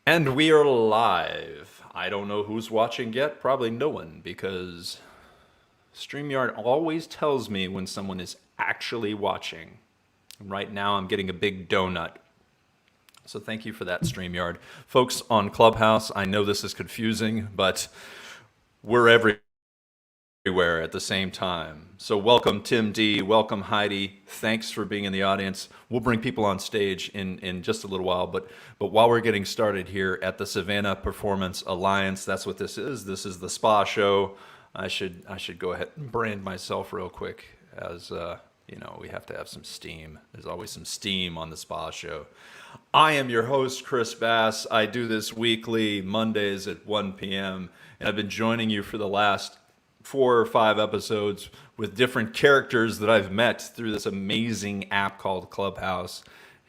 And we are live. I don't know who's watching yet. Probably no one, because StreamYard always tells me when someone is actually watching. And right now, I'm getting a big donut. So thank you for that, StreamYard. Folks on Clubhouse, I know this is confusing, but we're everywhere at the same time. So welcome, Tim D. Welcome, Heidi. Thanks for being in the audience. We'll bring people on stage in just a little while, but while we're getting started here at the Savannah Performance Alliance, that's what this is. This is the spa show. I should go ahead and brand myself real quick, as we have to have some steam. There's always some steam on the spa show. I am your host, Chris Bass. I do this weekly, Mondays at 1 p.m., and I've been joining you for the last 4 or 5 episodes with different characters that I've met through this amazing app called Clubhouse.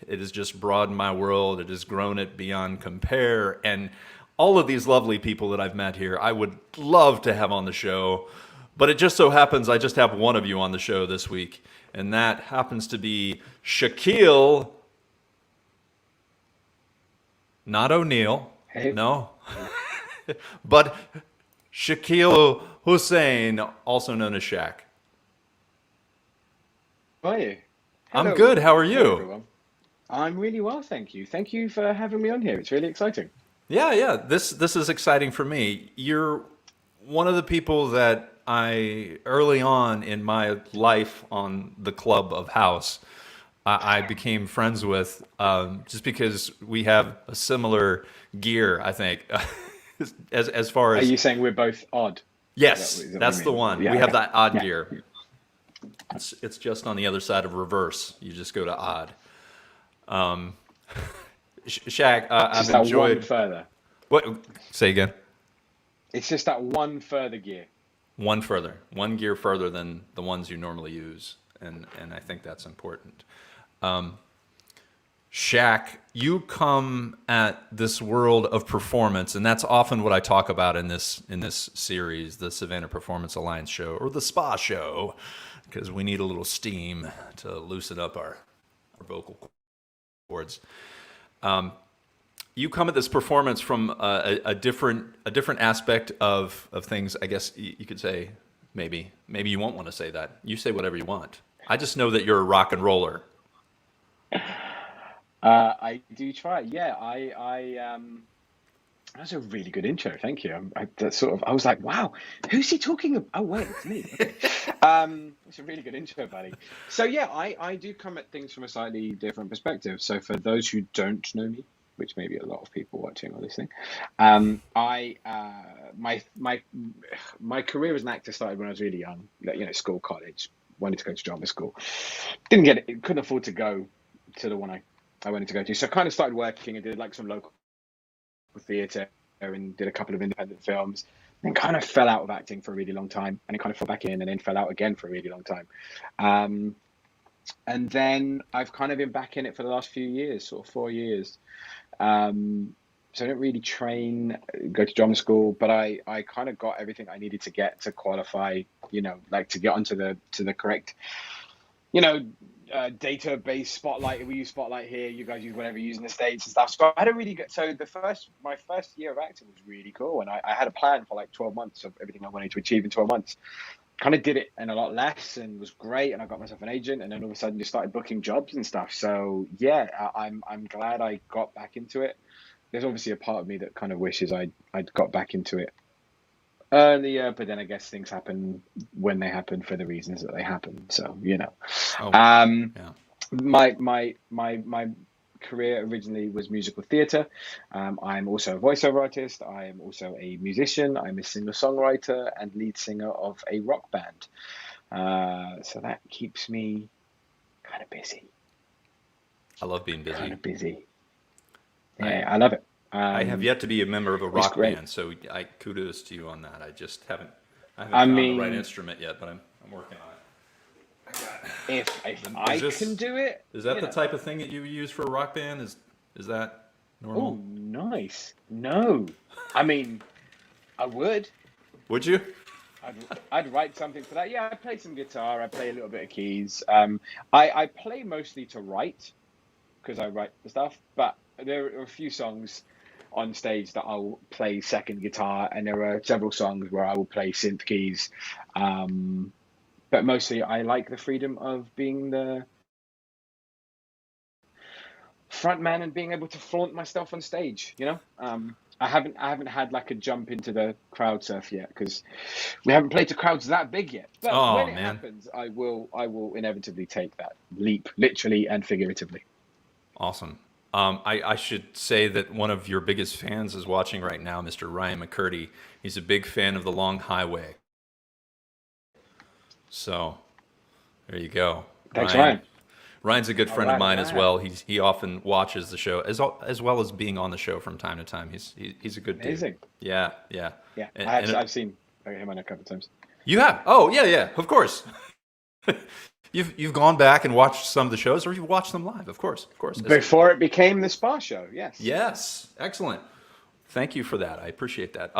It has just broadened my world. It has grown it beyond compare. And all of these lovely people that I've met here, I would love to have on the show. But it just so happens I just have one of you on the show this week, and that happens to be Shakil, not O'Neal, Hey, no, but Shakil Hussain, also known as Shaq. how are you? I'm Hello. good. How are Hello, you? everyone. I'm really well, thank you. Thank you for having me on here. It's really exciting. Yeah, yeah. This is exciting for me. You're one of the people that I early on in my life on the Club of House, I became friends with, just because we have a similar gear. I think as far Are as you saying we're both odd? yes, Is that what you that's the mean? one. Yeah, We have okay. that odd Yeah. gear. It's just on the other side of reverse. You just go to odd. Um, Shaq, It's I've just that one enjoyed. further. What? Say again. It's just that one further gear. One further, one gear further than the ones you normally use, and I think that's important. Shaq, you come at this world of performance, and that's often what I talk about in this series, the Savannah Performance Alliance show or the Spa show, because we need a little steam to loosen up our vocal cords. You come at this performance from a different aspect of things. I guess you could say, maybe you won't want to say that. You say whatever you want. I just know that you're a rock and roller. I do try. Yeah, that's a really good intro. Thank you. That sort of, I was like, wow, who's he talking about? Oh, wait, it's me. Okay. It's a really good intro, buddy. So yeah, I do come at things from a slightly different perspective. So for those who don't know me, which may be a lot of people watching or listening, I my career as an actor started when I was really young. Like, school, college, wanted to go to drama school. Didn't get it. Couldn't afford to go to the one I wanted to go to. So I kind of started working and did like some local theatre and did a couple of independent films, and kind of fell out of acting for a really long time, and then kind of fell back in and then fell out again for a really long time. Um, and then I've kind of been back in it for the last few years, sort of 4 years. So I didn't really train, go to drama school, but I kind of got everything I needed to get to qualify, like to get onto the correct, you know, database Spotlight. We use Spotlight here. You guys use whatever you use in the States and stuff. So I had a really good. So my first year of acting was really cool, and I had a plan for like 12 months of everything I wanted to achieve in 12 months. Kind of did it in a lot less, and was great. And I got myself an agent, and then all of a sudden just started booking jobs and stuff. So yeah, I'm glad I got back into it. There's obviously a part of me that kind of wishes I'd got back into it earlier, but then I guess things happen when they happen for the reasons that they happen. So, Oh, um, yeah. my career originally was musical theatre. I'm also a voiceover artist. I am also a musician. I'm a singer-songwriter and lead singer of a rock band. So that keeps me kind of busy, I love being kind busy. of busy. I Yeah, I love it. I have yet to be a member of a It's rock great. band, so I kudos to you on that. I haven't I found the right mean, instrument yet, but I'm working on if it. I can do it, Is that the type of thing that you use for a rock band? Is that Oh, normal? nice. No, I mean, I would. Would you? I'd I'd write something for that. Yeah, I play some guitar. I play a little bit of keys. I play mostly to write because I write the stuff. But there are a few songs. on stage that I'll play second guitar, and there are several songs where I will play synth keys. Um, but mostly, I like the freedom of being the front man and being able to flaunt my stuff on stage. I haven't had like a jump into the crowd surf yet because we haven't played to crowds that big yet. But Oh when it man, happens, I will inevitably take that leap, literally and figuratively. awesome. I should say that one of your biggest fans is watching right now, Mr. Ryan McCurdy. He's a big fan of The Long Highway. So there you go, Thanks, Ryan. Ryan. Ryan's a good All friend of right, all mine as right. well. He often watches the show as well as being on the show from time to time. He's a good dude. Amazing. Yeah, yeah. Yeah, And, I have, and I've seen him on a couple of times. you have? Oh yeah, yeah. Of course. You've gone back and watched some of the shows, or you've watched them live. Of course, of course. Before it became the Spa Show, yes. Yes, excellent. Thank you for that. I appreciate that.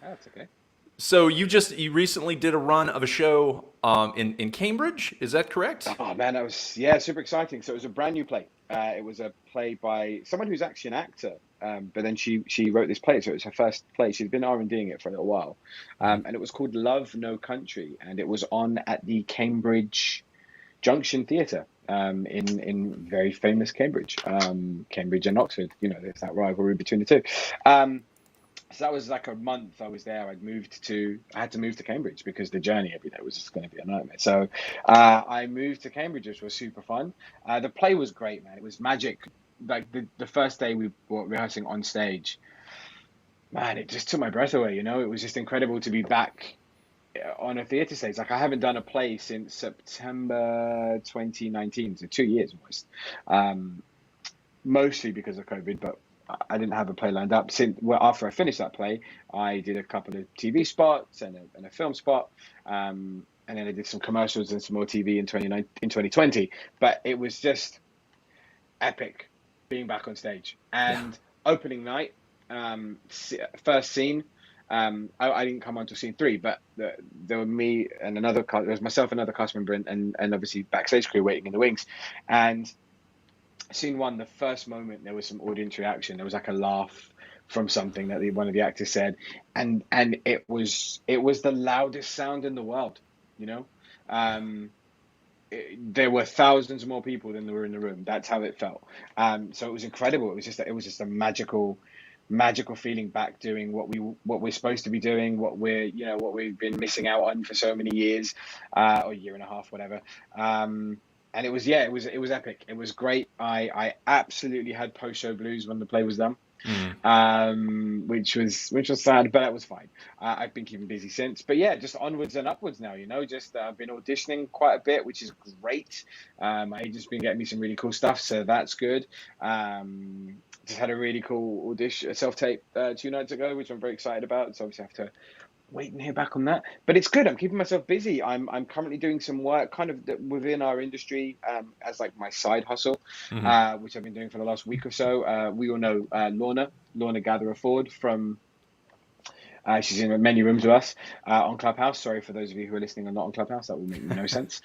Oh, that's okay. So you recently did a run of a show in Cambridge. Is that correct? Oh man, that was yeah, super exciting. So it was a brand new play. It was a play by someone who's actually an actor, but then she wrote this play, so it was her first play. She'd been R&Ding it for a little while, Hmm. and it was called Love No Country, and it was on at the Cambridge Junction Theatre, in very famous Cambridge, Cambridge and Oxford. There's that rivalry between the two. Um, so that was like a month I was there. I had to move to Cambridge because the journey every day was just going to be a nightmare. So I moved to Cambridge, which was super fun. The play was great, man. It was magic. Like the first day we were rehearsing on stage, man, it just took my breath away. It was just incredible to be back on a theatre stage. Like I haven't done a play since September 2019, so 2 years almost. Um, Mostly because of COVID, but I didn't have a play lined up. After I finished that play, I did a couple of TV spots and a film spot, and then I did some commercials and some more TV in 2020. But it was just epic being back on stage Yeah. and opening night, first scene. I didn't come on to scene three, but there were me and there was myself, another cast member, and obviously backstage crew waiting in the wings, and scene one, the first moment, there was some audience reaction. There was like a laugh from something that one of the actors said, and it was the loudest sound in the world. You know, um, there were thousands more people than there were in the room. That's how it felt. So it was incredible. It was just a magical feeling back doing what we're supposed to be doing, what we've been missing out on for so many years, or a year and a half, whatever. And it was epic. It was great. I absolutely had post show blues when the play was done, Mm. which was sad, but that was fine. I've been keeping busy since, but yeah, just onwards and upwards now. Just I've been auditioning quite a bit, which is great. My agent's been getting me some really cool stuff, so that's good. Just had a really cool audition, self tape, 2 nights ago, which I'm very excited about. So obviously I have to wait and hear back on that. But it's good. I'm keeping myself busy. I'm currently doing some work kind of within our industry, as like my side hustle, Hmm. which I've been doing for the last week or so. We all know Lorna Gatherer Ford from. She's in many rooms with us on Clubhouse. Sorry for those of you who are listening and not on Clubhouse. That will make no sense.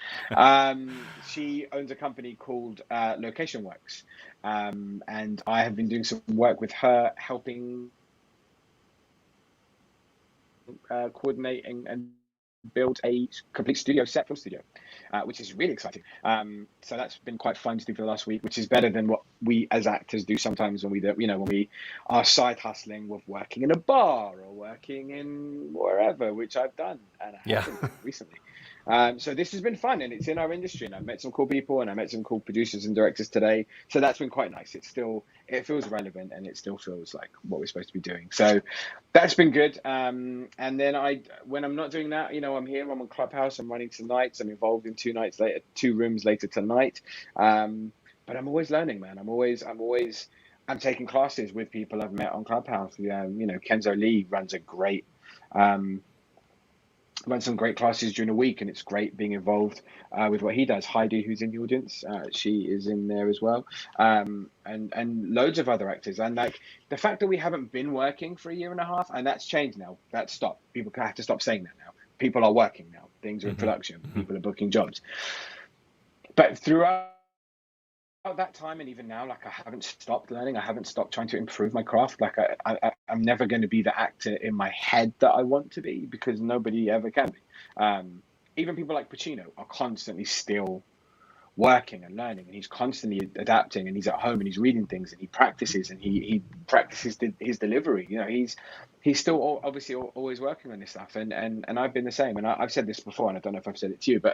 She owns a company called Location Works, and I have been doing some work with her, helping coordinate and build a complete film studio, which is really exciting. So that's been quite fun to do for the last week, which is better than what we as actors do sometimes when we are side hustling with working in a bar or working in wherever, which I've done and I Yeah. have been doing recently. So this has been fun, and it's in our industry, and I've met some cool people, and I met some cool producers and directors today. So that's been quite nice. It feels relevant, and it still feels like what we're supposed to be doing. So that's been good. And then when I'm not doing that, I'm here. I'm on Clubhouse. I'm running tonight. I'm involved in 2 rooms later tonight. But I'm always learning, man. I'm taking classes with people I've met on Clubhouse. Kenzo Lee um, runs some great classes during the week, and it's great being involved with what he does. Heidi, who's in the audience, she is in there as well, and loads of other actors. And like the fact that we haven't been working for a year and a half, and that's changed now. That's stopped. People have to stop saying that now. People are working now. Things are in Hmm. production. People are booking jobs. But throughout that time and even now, like I haven't stopped learning. I haven't stopped trying to improve my craft. Like I'm never going to be the actor in my head that I want to be, because nobody ever can be. Even people like Pacino are constantly still working and learning, and he's constantly adapting, and he's at home and he's reading things and he practices, and he practices his delivery. He's still obviously always working on this stuff, and I've been the same. And I've said this before, and I don't know if I've said it to you, but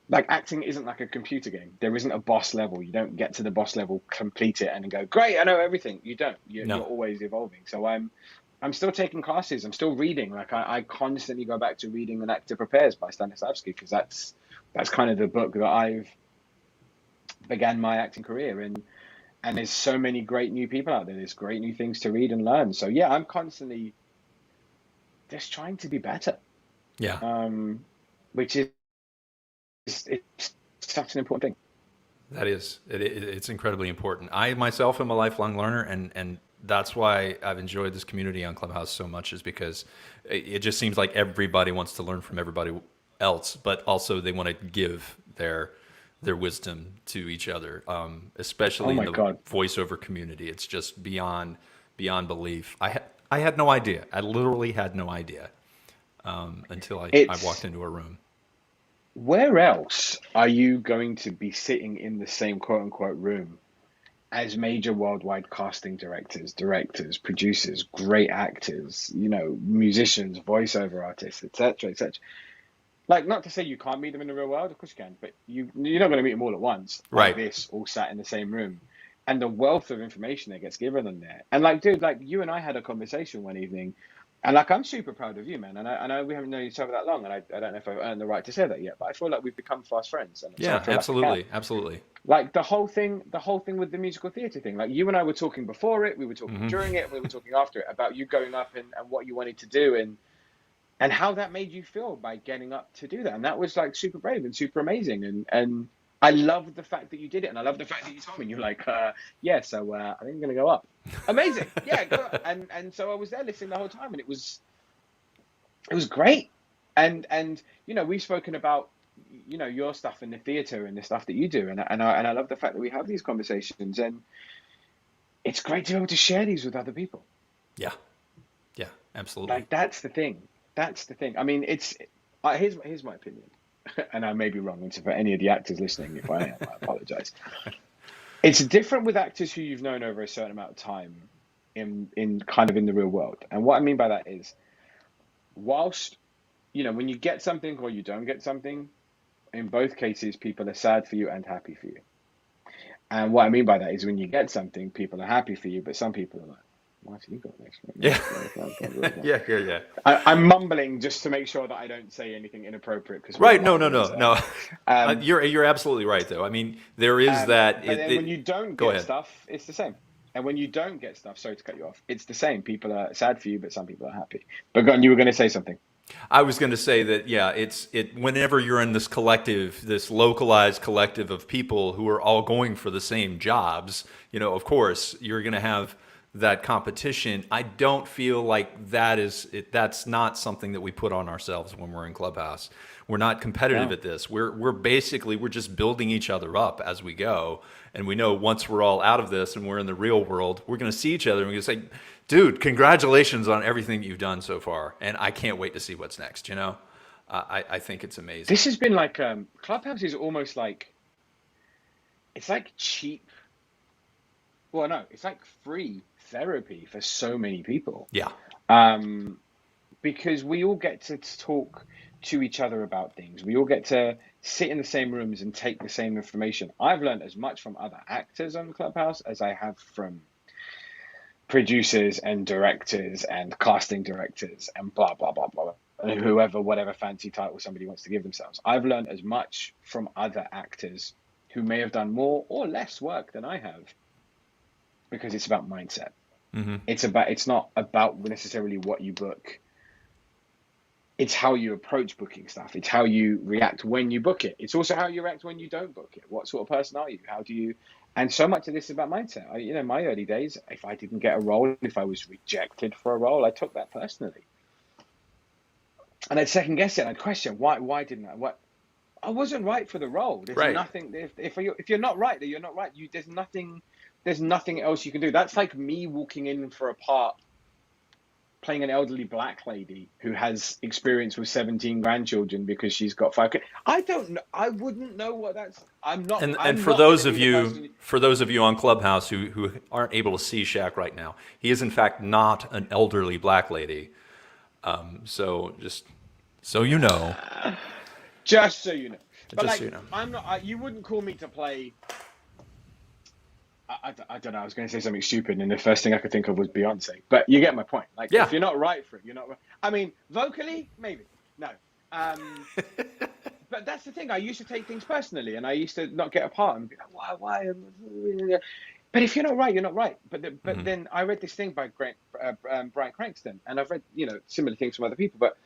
like acting isn't like a computer game. There isn't a boss level. You don't get to the boss level, complete it, and then go, great, I know everything. You don't. You're No. always evolving. So I'm still taking classes. I'm still reading. Like I constantly go back to reading An Actor Prepares by Stanislavski, because that's kind of the book that I've began my acting career in. And there's so many great new people out there. There's great new things to read and learn. So yeah, I'm constantly just trying to be better, Yeah. which is it's such an important thing. That is, it's incredibly important. I myself am a lifelong learner, and that's why I've enjoyed this community on Clubhouse so much, is because it just seems like everybody wants to learn from everybody else, but also they want to give their wisdom to each other, Oh especially in my the God. voiceover community. It's just beyond belief. I had no idea. I literally had no idea until I walked It's into a room. Where else are you going to be sitting in the same quote unquote room as major worldwide casting directors, producers, great actors, musicians, voiceover artists, etc., etc. Like, not to say you can't meet them in the real world, of course you can, but you're not going to meet them all at once like Right. this, all sat in the same room. And the wealth of information that gets given them there. And like, dude, like you and I had a conversation one evening, and like I'm super proud of you, man. And I know we haven't known each other that long, and I don't know if I've earned the right to say that yet, but I feel like we've become fast friends, and so I Yeah. feel like I can. Absolutely. Absolutely. Like the whole thing with the musical theatre thing. Like you and I were talking before it, we were talking Hmm. during it, and we were talking after it about you going up and what you wanted to do, and how that made you feel by getting up to do that. And that was like super brave and super amazing. And I love the fact that you did it. And I love the fact that you told me, you're like, yeah, so I think I'm going to go up. Amazing. Yeah, go up. And so I was there listening the whole time, and it was great. And we've spoken about, your stuff in the theater and the stuff that you do. And I love the fact that we have these conversations, and it's great to be able to share these with other people. Yeah. Yeah. Absolutely. Like that's the thing. That's the thing. I mean, here's my opinion, and I may be wrong. And so for any of the actors listening, if I am, I apologize. It's different with actors who you've known over a certain amount of time in kind of in the real world. And what I mean by that is, whilst when you get something or you don't get something, in both cases, people are sad for you and happy for you. And what I mean by that is, when you get something, people are happy for you, but some people are like, "What have you got next?" Yeah. Yeah. Yeah. Yeah. I'm mumbling just to make sure that I don't say anything inappropriate, because we're Right. No. live No. on No. No. Zoom. Um, You're absolutely right, though. I mean, there is that. but then when you don't Go get ahead. stuff, it's the same. And when you don't get stuff, sorry to cut you off, it's the same. People are sad for you, but some people are happy. But go on, you were going to say something. I was going to say that, yeah, whenever you're in this collective, this localized collective of people who are all going for the same jobs, of course, you're going to have that competition. I don't feel like that's not something that we put on ourselves when we're in Clubhouse. We're not competitive No. at this. We're just building each other up as we go. And we know once we're all out of this and we're in the real world, we're going to see each other and we're going to say, dude, congratulations on everything you've done so far. And I can't wait to see what's next, I think it's amazing. This has been like, Clubhouse is almost like, it's like cheap. Well, no, it's like free therapy for so many people. Yeah. Um, because we all get to talk to each other about things. We all get to sit in the same rooms and take the same information. I've learned as much from other actors on Clubhouse as I have from producers and directors and casting directors and blah, blah, blah, blah, and whoever, whatever fancy title somebody wants to give themselves. I've learned as much from other actors who may have done more or less work than I have, because it's about mindset. Hmm. It's not about necessarily what you book. It's how you approach booking stuff. It's how you react when you book it. It's also how you react when you don't book it. What sort of person are you? How do you? And so much of this is about mindset. My early days, if I didn't get a role, if I was rejected for a role, I took that personally, and I'd second guess it. I'd question why didn't I? What? I wasn't right for the role. There's Right. nothing. If you're not right, then you're not right. There's nothing else you can do. That's like me walking in for a part playing an elderly black lady who has experience with 17 grandchildren because she's got 5 kids. I don't know. I wouldn't know what that's. I'm not. And I'm not going to be the person. for those of you on Clubhouse who aren't able to see Shaq right now, he is in fact not an elderly black lady. So just so you know. Just so you know. But Just like, so you know. I'm not. You wouldn't call me to play. I don't know. I was going to say something stupid, and the first thing I could think of was Beyonce. But you get my point. Like, Yeah. if you're not right for it, you're not right. I mean, vocally, maybe. No. But that's the thing. I used to take things personally, and I used to not get a part and be like, why? But if you're not right, you're not right. But then I read this thing by Brian Cranston, and I've read similar things from other people. But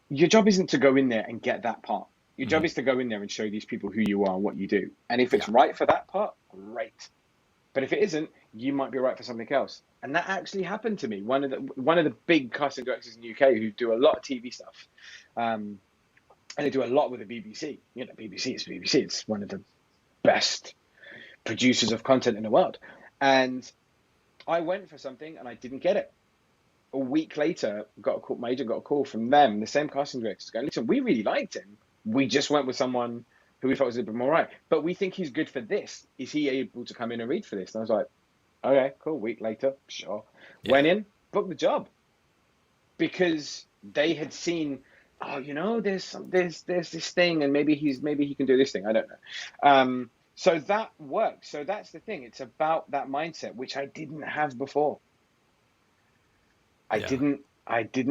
your job isn't to go in there and get that part. Your job is to go in there and show these people who you are and what you do. And if it's right for that part, great. But if it isn't, you might be right for something else. And that actually happened to me. One of the big casting directors in the UK who do a lot of TV stuff, and they do a lot with the BBC. BBC is BBC. It's one of the best producers of content in the world. And I went for something and I didn't get it. A week later, my agent got a call from them, the same casting directors, going, listen, we really liked him. We just went with someone who we thought was a bit more right. But we think he's good for this. Is he able to come in and read for this? And I was like, okay, cool. Week later, sure. Yeah. Went in, booked the job. Because they had seen, there's this thing, and maybe he can do this thing. I don't know. So that works. So that's the thing. It's about that mindset, which I didn't have before. I didn't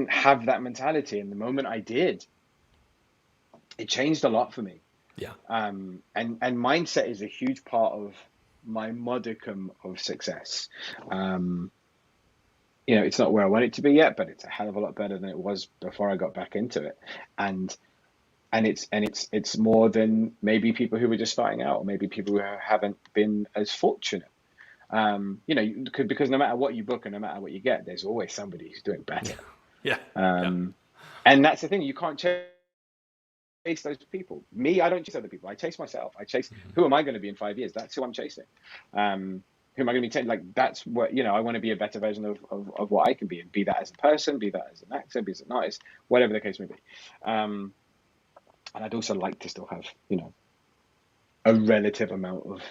have that mentality. And the moment I did, it changed a lot for me. Yeah. And mindset is a huge part of my modicum of success. It's not where I want it to be yet, but it's a hell of a lot better than it was before I got back into it. And it's more than maybe people who were just starting out, or maybe people who haven't been as fortunate. Because no matter what you book and no matter what you get, there's always somebody who's doing better. Yeah. And that's the thing. You can't chase those people. Me, I don't chase other people. I chase myself. I chase who am I going to be in 5 years? That's who I'm chasing. Who am I going to be? Like, that's what, I want to be a better version of what I can be, and be that as a person, be that as an actor, be as an artist, whatever the case may be. And I'd also like to still have, a relative amount of,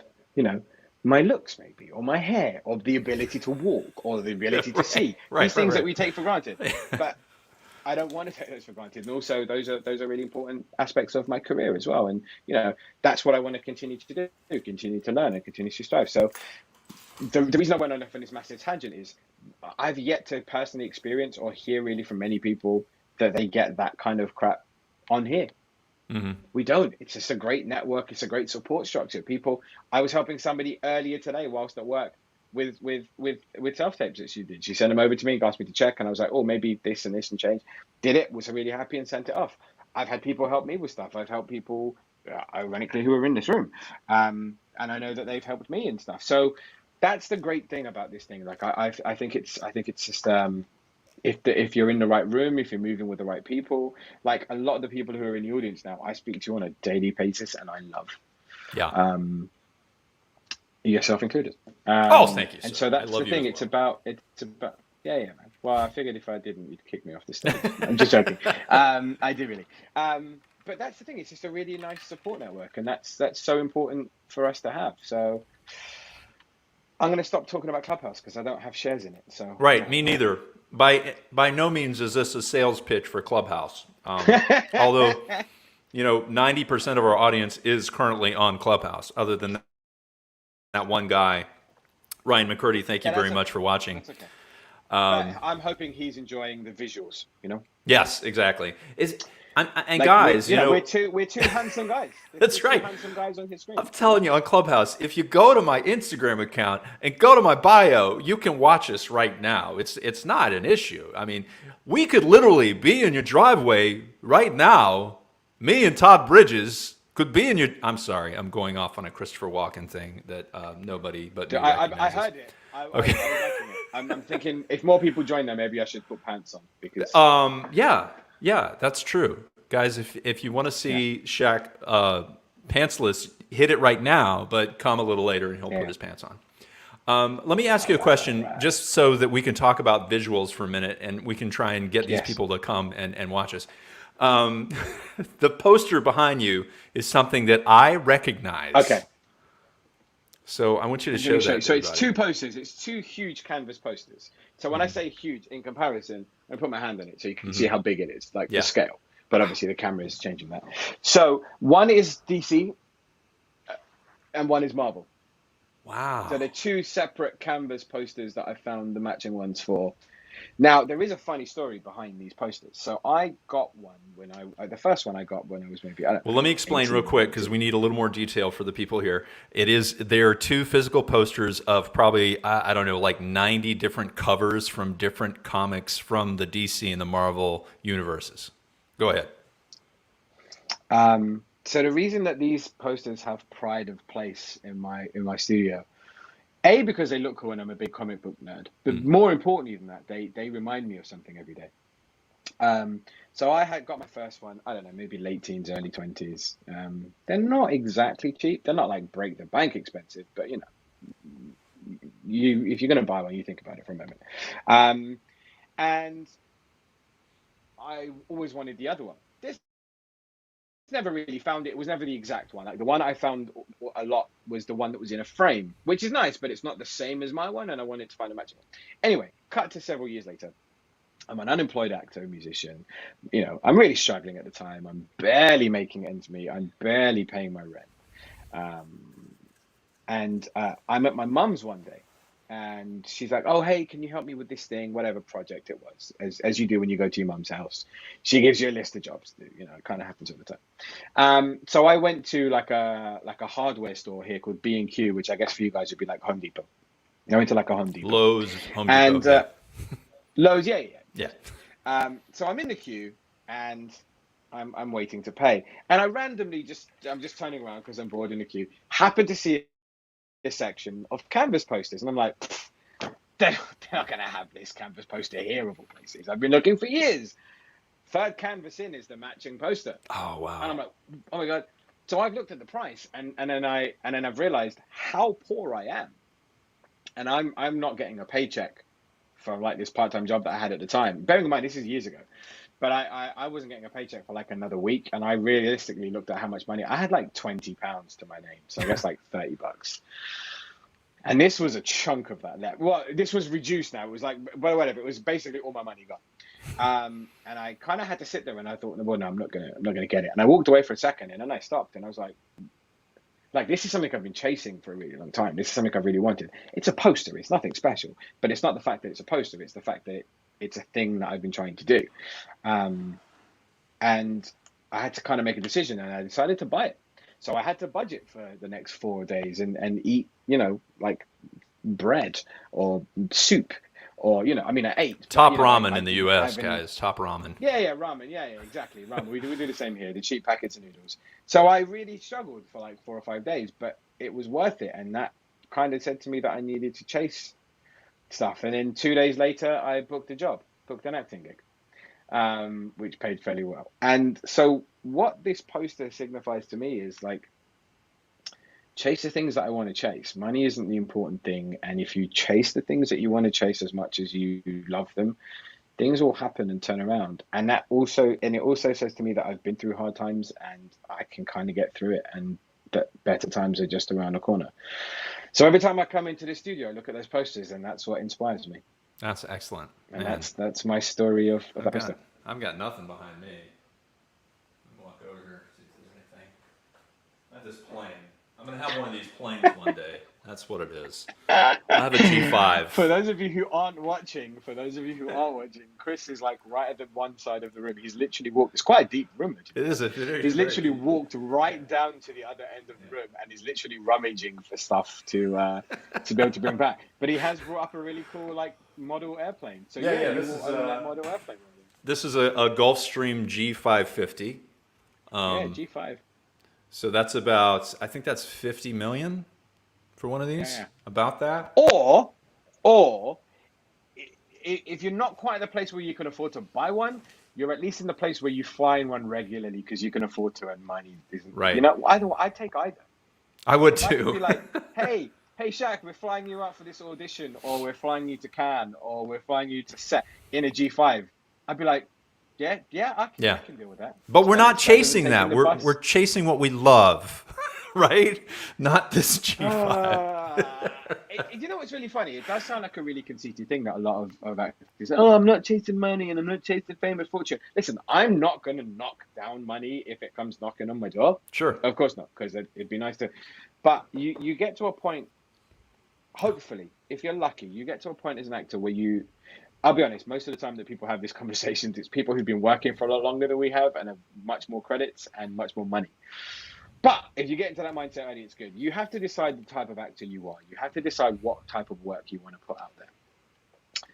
my looks maybe, or my hair, or the ability to walk, or the ability to see. These things that we take for granted. But I don't want to take those for granted. And also those are really important aspects of my career as well. And, that's what I want to continue to do, continue to learn and continue to strive. So the reason I went on this massive tangent is I've yet to personally experience or hear really from many people that they get that kind of crap on here. Mm-hmm. We don't. It's just a great network. It's a great support structure. I was helping somebody earlier today whilst at work with self-tapes that she did. She sent them over to me, asked me to check, and I was like, oh, maybe this and this and change. Did it, was really happy, and sent it off. I've had people help me with stuff. I've helped people, ironically, who are in this room. And I know that they've helped me and stuff. So that's the great thing about this thing. Like, I think it's just, if you're in the right room, if you're moving with the right people, like a lot of the people who are in the audience now, I speak to on a daily basis, and I love. Yeah. Yourself included. Thank you. And sir. so that's the thing. Well. It's about. Yeah, man. Well, I figured if I didn't, you'd kick me off the stage. I'm just joking. I do really. But that's the thing. It's just a really nice support network, and that's so important for us to have. So I'm going to stop talking about Clubhouse because I don't have shares in it. So right, me neither. By no means is this a sales pitch for Clubhouse. Although, 90% of our audience is currently on Clubhouse. Other than that one guy, Ryan McCurdy. Thank you very much for watching. That's okay. I'm hoping he's enjoying the visuals. Yes, exactly. Guys, we're two handsome guys. That's right. Two handsome guys on his screen. I'm telling you, on Clubhouse, if you go to my Instagram account and go to my bio, you can watch us right now. It's not an issue. I mean, we could literally be in your driveway right now. Me and Todd Bridges could be in your. I'm sorry, I'm going off on a Christopher Walken thing that nobody but me recognizes. I heard it. Okay. I'm thinking if more people join there, maybe I should put pants on because. Yeah, that's true. Guys, if you want to see Shaq pantsless, hit it right now, but come a little later and he'll put Yeah. his pants on. Let me ask you a question, just so that we can talk about visuals for a minute, and we can try and get these Yes. people to come and watch us. Um, the poster behind you is something that I recognize. Okay. So I want you to I'm going show to show you. that to So it's everybody. two posters. It's two huge canvas posters. So when I say huge in comparison, I put my hand on it so you can see how big it is, like the Yeah. scale. But obviously the camera is changing that. So one is DC and one is Marvel. So Wow. they're two separate canvas posters that I found the matching ones for. Now there is a funny story behind these posters. So I got one when the first one I got when I was maybe, I don't Well, know, let me explain real 18 or quick because 19. we need a little more detail for the people here. There are two physical posters of probably, I don't know, like 90 different covers from different comics from the DC and the Marvel universes. Go ahead. So the reason that these posters have pride of place in my studio, A, because they look cool and I'm a big comic book nerd, but more importantly than that, they remind me of something every day. So I had got my first one, I don't know, maybe late teens, early 20s. They're not exactly cheap. They're not like break the bank expensive, but you know, if you're gonna buy one, you think about it for a moment. Um, and I always wanted the other one. This never really found it. It was never the exact one. Like the one I found a lot was the one that was in a frame, which is nice, but it's not the same as my one, and I wanted to find a matching one. Anyway, cut to several years later. I'm an unemployed actor, musician. You know, I'm really struggling at the time. I'm barely making ends meet. I'm barely paying my rent. Um, and I'm at my mum's one day, and she's like, "Oh, hey, can you help me with this thing, whatever project it was?" As you do when you go to your mum's house, she gives you a list of jobs to do. You know, it kind of happens all the time. So I went to like a hardware store here called B&Q, which I guess for you guys would be like Home Depot. I went to like a Home Depot, Lowe's, Home Depot. and Yeah. Lowe's, yeah, yeah, Yeah. yes. So I'm in the queue and I'm waiting to pay, and I randomly I'm just turning around because I'm bored in the queue. Happen to see a section of canvas posters, and I'm like, they're not gonna have this canvas poster here of all places. I've been looking for years. Third canvas in is the matching poster, Oh, and wow. I'm like, oh my god. So I've looked at the price, and then I've realized how poor I am, and I'm not getting a paycheck from like this part-time job that I had at the time. Bearing in mind this is years ago, but I wasn't getting a paycheck for like another week, and I realistically looked at how much money I had, like £20 to my name, so I guess like $30. And this was a chunk of that. Well, this was reduced now. It was like, well, whatever. It was basically all my money gone. And I kind of had to sit there, and I thought, well, no, I'm not gonna get it. And I walked away for a second, and then I stopped, and I was like, this is something I've been chasing for a really long time. This is something I've really wanted. It's a poster. It's nothing special, but it's not the fact that it's a poster. It's the fact that it's a thing that I've been trying to do. Um, and I had to kind of make a decision, and I decided to buy it. So I had to budget for the next 4 days and eat, you know, like bread or soup, or you know, I mean, I ate, but Top you know, ramen in the I've U.S., been, guys. Top ramen. yeah, ramen, yeah, exactly, ramen. We do the same here, the cheap packets of noodles. So I really struggled for like 4 or 5 days, but it was worth it, and that kind of said to me that I needed to chase stuff. And then 2 days later, I booked a job, booked an acting gig, which paid fairly well. And so what this poster signifies to me is like, chase the things that I want to chase. Money isn't the important thing, and if you chase the things that you want to chase as much as you love them, things will happen and turn around. And it also says to me that I've been through hard times and I can kind of get through it, and that better times are just around the corner. So every time I come into the studio, I look at those posters, and that's what inspires me. That's excellent, And man. that's my story of I've that got poster. I've got nothing behind me. Let me walk over here, see if there's anything. I have this plane. I'm gonna have one of these planes one day. That's what it is. I have a For G5. those of you who aren't watching, Chris is like right at the one side of the room. He's literally walked. It's quite a deep room, It actually. is a very, He's very literally deep room. walked right down to the other end of the room, and he's literally rummaging for stuff to be able to bring back. But he has brought up a really cool like model airplane. So Yeah, yeah, yeah. you will own that model airplane one day. This is a Gulfstream G550. Yeah, G5. So that's about, I think that's 50 million for one of Yeah, these. yeah. About that. Or if you're not quite at the place where you can afford to buy one, you're at least in the place where you fly in one regularly because you can afford to, and money isn't. You Right. know, I take either. I would If I can too. be like, hey, Shaq, we're flying you out for this audition, or we're flying you to Cannes, or we're flying you to set in a G5, I'd be like, yeah, I Yeah. can deal with that. But we're It's not better than chasing taking that. the We're bus. chasing what we love, right? Not this G5. You know what's really funny? It does sound like a really conceited thing that a lot of actors say, oh, I'm not chasing money and I'm not chasing fame or fortune. Listen, I'm not going to knock down money if it comes knocking on my door. Sure. Of course not, because it'd be nice to. But you get to a point, hopefully, if you're lucky, you get to a point as an actor where I'll be honest, most of the time that people have these conversations, it's people who've been working for a lot longer than we have and have much more credits and much more money. But if you get into that mindset early, it's good. You have to decide the type of actor you are. You have to decide what type of work you want to put out there.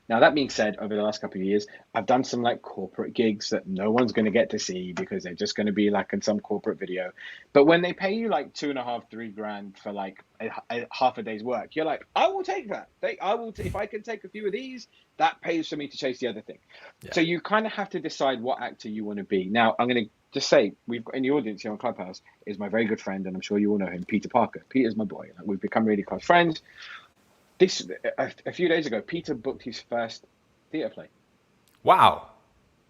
Now, that being said, over the last couple of years, I've done some like corporate gigs that no one's going to get to see because they're just going to be like in some corporate video. But when they pay you like $2.5, $3 for like a half a day's work, you're like, I will take that. If I can take a few of these, that pays for me to chase the other thing. Yeah. So you kind of have to decide what actor you want to be. Now, I'm going to just say, we've got in the audience here on Clubhouse is my very good friend, and I'm sure you all know him, Peter Parker. Peter's my boy. Like, we've become really close friends. A few days ago, Peter booked his first theatre play. Wow.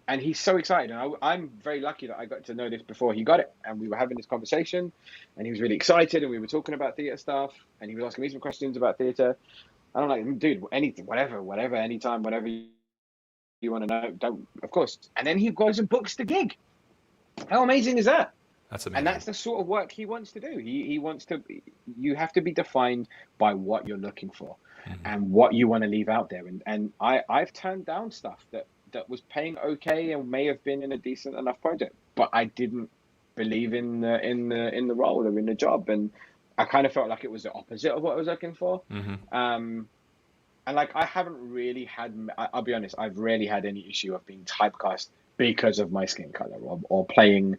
And he's so excited. And I'm very lucky that I got to know this before he got it. And we were having this conversation, and he was really excited, and we were talking about theatre stuff, and he was asking me some questions about theatre. And I'm like, dude, anything, whatever, anytime, whatever you want to know, don't, of course. And then he goes and books the gig. How amazing is that? That's amazing. And that's the sort of work he wants to do. He wants to. You have to be defined by what you're looking for, and what you want to leave out there. And I've turned down stuff that was paying okay and may have been in a decent enough project, but I didn't believe in the role or in the job, and I kind of felt like it was the opposite of what I was looking for. And like I haven't really had. I'll be honest. I've rarely had any issue of being typecast because of my skin color or playing.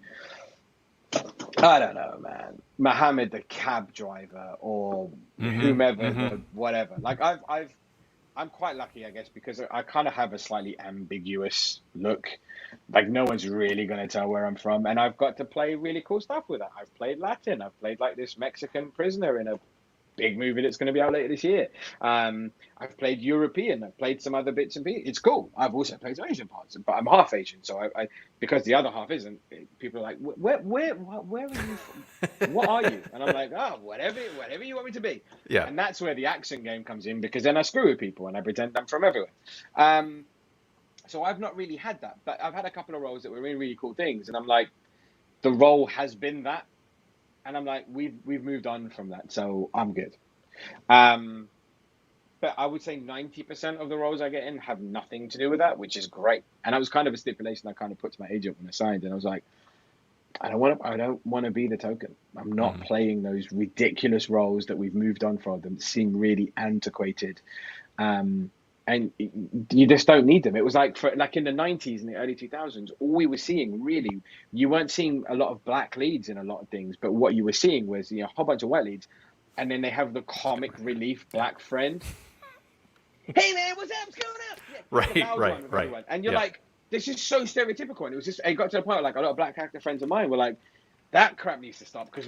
I don't know, man. Mohammed the cab driver or whomever, the whatever. Like I'm quite lucky, I guess, because I kind of have a slightly ambiguous look. Like no one's really gonna tell where I'm from, and I've got to play really cool stuff with it. I've played Latin. I've played like this Mexican prisoner in a big movie that's going to be out later this year. I've played European. I've played some other bits and pieces. It's cool. I've also played some Asian parts, but I'm half Asian, so I because the other half isn't. People are like, where are you from? What are you? And I'm like, oh, whatever you want me to be. Yeah. And that's where the accent game comes in, because then I screw with people and I pretend I'm from everywhere. So I've not really had that, but I've had a couple of roles that were really, really cool things, and I'm like, the role has been that. And I'm like, we've moved on from that, so I'm good. But I would say 90% of the roles I get in have nothing to do with that, which is great. And that was kind of a stipulation I kind of put to my agent when I signed, and I was like, I don't want to be the token. I'm not playing those ridiculous roles that we've moved on from them that seem really antiquated. And you just don't need them. It was like in the 90s and the early 2000s, all we were seeing really, you weren't seeing a lot of black leads in a lot of things, but what you were seeing was a whole bunch of white leads, and then they have the comic relief black friend. Hey man, what's up? What's going up? Yeah, Right. And you're like, this is so stereotypical. And it got to the point where like a lot of black actor friends of mine were like, that crap needs to stop, because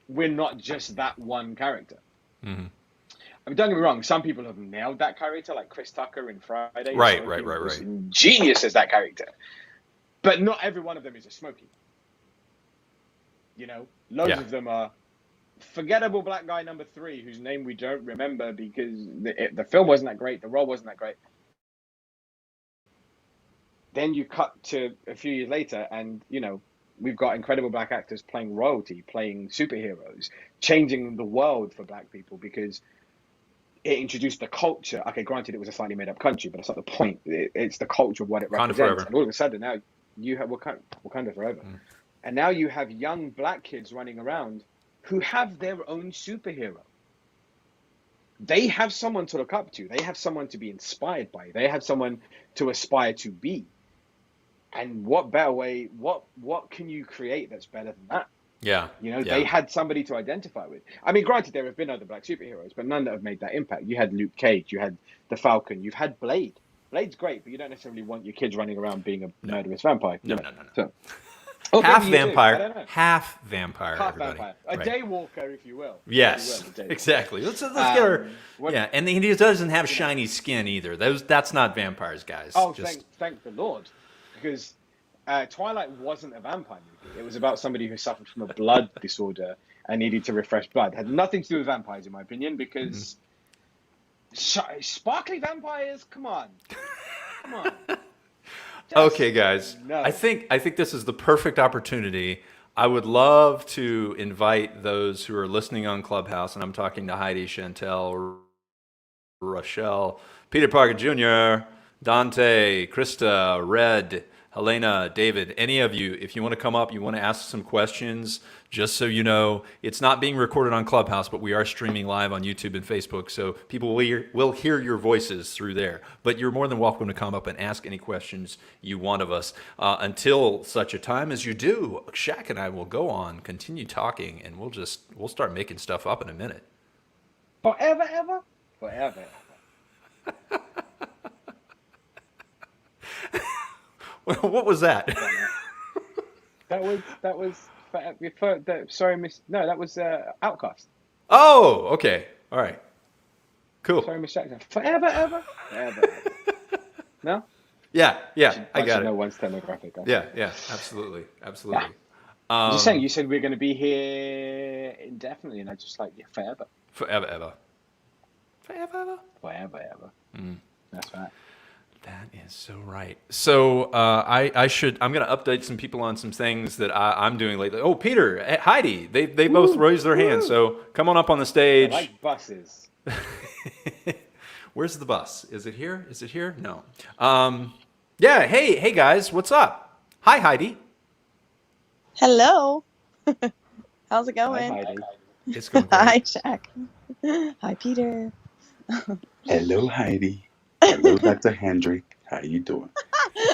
we're not just that one character. I mean, don't get me wrong, some people have nailed that character, like Chris Tucker in Friday. Right. Genius as that character. But not every one of them is a Smokey. Loads of them are forgettable black guy number 3, whose name we don't remember because the film wasn't that great, the role wasn't that great. Then you cut to a few years later, and, we've got incredible black actors playing royalty, playing superheroes, changing the world for black people because it introduced the culture. Okay, granted, it was a slightly made-up country, but that's not the point. It's the culture of what it represents. And all of a sudden, now you have Wakanda forever, and now you have young black kids running around who have their own superhero. They have someone to look up to. They have someone to be inspired by. They have someone to aspire to be. And what better way? What can you create that's better than that? Yeah. You know, they Yeah. had somebody to identify with. I mean, granted, there have been other black superheroes, but none that have made that impact. You had Luke Cage, you had the Falcon, you've had Blade. Blade's great, but you don't necessarily want your kids running around being a No. murderous vampire, you No. know. No. No. No. So, or maybe Half you do. I vampire. don't know. Half vampire. Half Everybody. vampire, a Right. daywalker, if you will. Yes. If you will, a daywalker. Exactly. Let's get her. What? Yeah, and he doesn't have You know. shiny skin either. That's not vampires, guys. Oh, Just thank the Lord, because Twilight wasn't a vampire movie. It was about somebody who suffered from a blood disorder and needed to refresh blood. It had nothing to do with vampires, in my opinion, because sparkly vampires. Come on. okay, guys. No. I think this is the perfect opportunity. I would love to invite those who are listening on Clubhouse, and I'm talking to Heidi, Chantel, Rochelle, Peter Parker Jr., Dante, Krista, Red, Helena, David, any of you, if you want to come up, you want to ask some questions, just so you know, it's not being recorded on Clubhouse, but we are streaming live on YouTube and Facebook, so people will hear your voices through there. But you're more than welcome to come up and ask any questions you want of us. Until such a time as you do, Shaq and I will go on, continue talking, and we'll start making stuff up in a minute. Forever, ever? Forever. What was that? That was sorry, Miss. No, that was Outcast. Oh, okay. All right. Cool. Sorry, Miss Jackson. Forever, ever. No. Yeah. I got it. No one's demographic. Yeah. Absolutely. Yeah. I'm just saying. You said we're going to be here indefinitely, and I just like forever. Forever, ever. That's right. That is so right. So I'm going to update some people on some things that I'm doing lately. Oh, Peter, Heidi, they both raised their hands. So come on up on the stage. I like buses. Where's the bus? Is it here? No. Yeah. Hey guys, what's up? Hi, Heidi. Hello. How's it going? Hi, Heidi. It's going great. Hi, Shaq. Hi, Peter. Hello, Heidi. Hello, Dr. Hendrick. How you doing?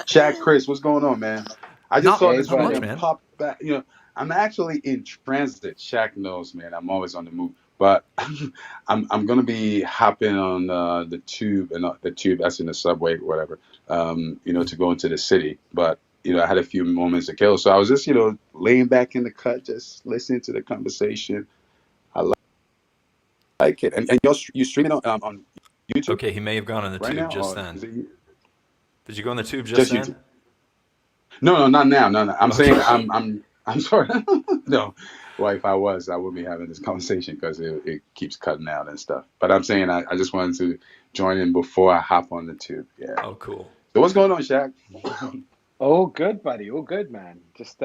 Shaq, Chris, what's going on, man? I just saw this much, video man. pop back. You know, I'm actually in transit. Shaq knows, man. I'm always on the move. But I'm gonna be hopping on the tube and the tube that's in the subway, whatever. You know, to go into the city. But you know, I had a few moments to kill, so I was just laying back in the cut, just listening to the conversation. I like it, and you streaming on YouTube Okay, he may have gone on the right tube now? just Or then. is it Did you go on the tube just then? YouTube? No, not now. No. I'm Okay. saying I'm sorry. No. Well, if I was, I wouldn't be having this conversation because it keeps cutting out and stuff. But I'm saying I just wanted to join in before I hop on the tube. Yeah. Oh, cool. So what's going on, Shaq? All good, buddy. All good, man. Just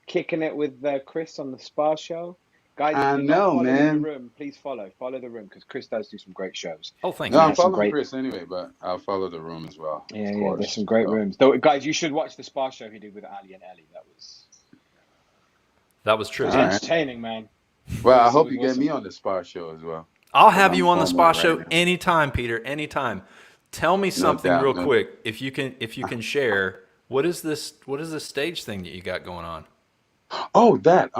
kicking it with Chris on the Spa Show. Guys, if I you're not know, following man. the room, please follow the room, because Chris does do some great shows. Oh, thank No, you. I'm That's some following great- Chris anyway, but I'll follow the room as well. Yeah, of yeah. course. There's some great So, rooms. Though, guys, you should watch the Spa Show he did with Ali and Ellie. That was true. It was All right. entertaining, man. Well, I It hope was you get awesome. me on the Spa Show as well. I'll have I'm you on the FOMO Spa right Show now. anytime, Peter. Anytime. Tell me something doubt, real no- quick, if you can share. What is this stage thing that you got going on? Oh, that.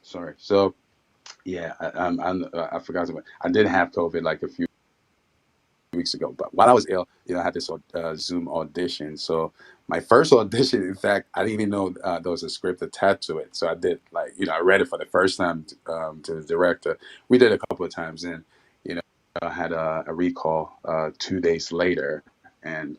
Sorry. So, yeah, I forgot to. I did have COVID like a few weeks ago, but while I was ill, I had this Zoom audition. So my first audition, in fact, I didn't even know there was a script attached to it. So I did I read it for the first time to the director. We did a couple of times, and I had a recall 2 days later, and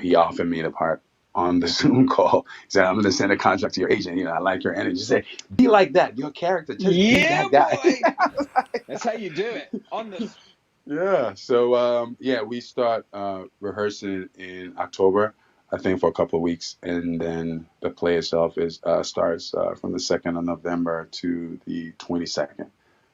he offered me the part on the Zoom call. He said, "I'm going to send a contract to your agent. I like your energy. Say, be like that. Your character, just be Yeah, that guy." boy. That's how you do it. On the Yeah. So we start rehearsing in October, I think, for a couple of weeks, and then the play itself starts from the 2nd of November to the 22nd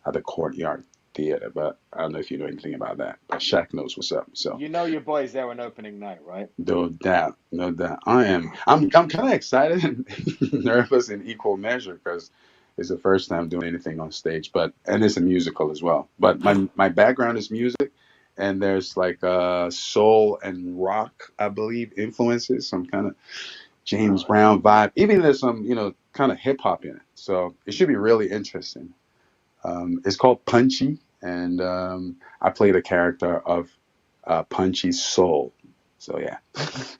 at the Courtyard Theater. But I don't know if you know anything about that. But Shaq knows what's up. So your boy's there on opening night, right? no doubt. I'm kind of excited and nervous in equal measure because it's the first time doing anything on stage, and it's a musical as well. But my background is music, and there's like soul and rock, I believe, influences, some kind of James Brown vibe. Even there's some kind of hip hop in it. So it should be really interesting. It's called Punchy, and I played a character of Punchy's soul. So yeah,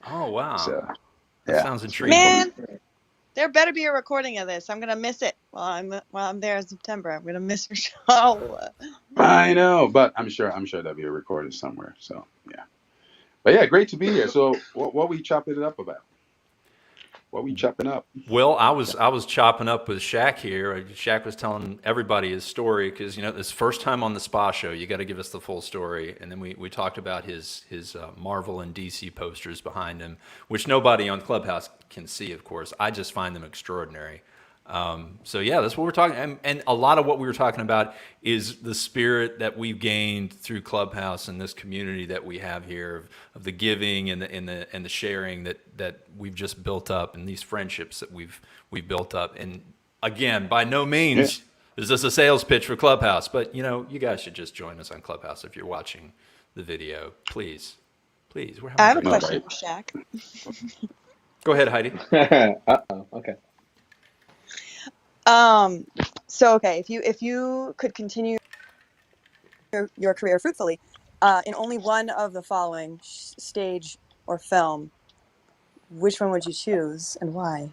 Oh wow, so that yeah, sounds it's pretty cool. intriguing. Man, there better be a recording of this. I'm gonna miss it while I'm there in September. I'm gonna miss your show. I know, but I'm sure there'll be a recording somewhere. So yeah, but yeah, great to be here. So what we chopping it up about? What we chopping up? Well, I was chopping up with Shaq here. Shaq was telling everybody his story because this first time on the Spa Show, you got to give us the full story. And then we talked about his Marvel and DC posters behind him, which nobody on Clubhouse can see, of course. I just find them extraordinary. So yeah, that's what we're talking, and a lot of what we were talking about is the spirit that we've gained through Clubhouse and this community that we have here of the giving and the sharing that we've just built up, and these friendships that we've built up. And again, by no Yeah. means is this a sales pitch for Clubhouse, but you guys should just join us on Clubhouse if you're watching the video. Please, we're I having have a a great question time. for Shaq. Go ahead, Heidi. Uh-oh. Okay. So okay, if you could continue your career fruitfully, in only one of the following stage or film, which one would you choose and why?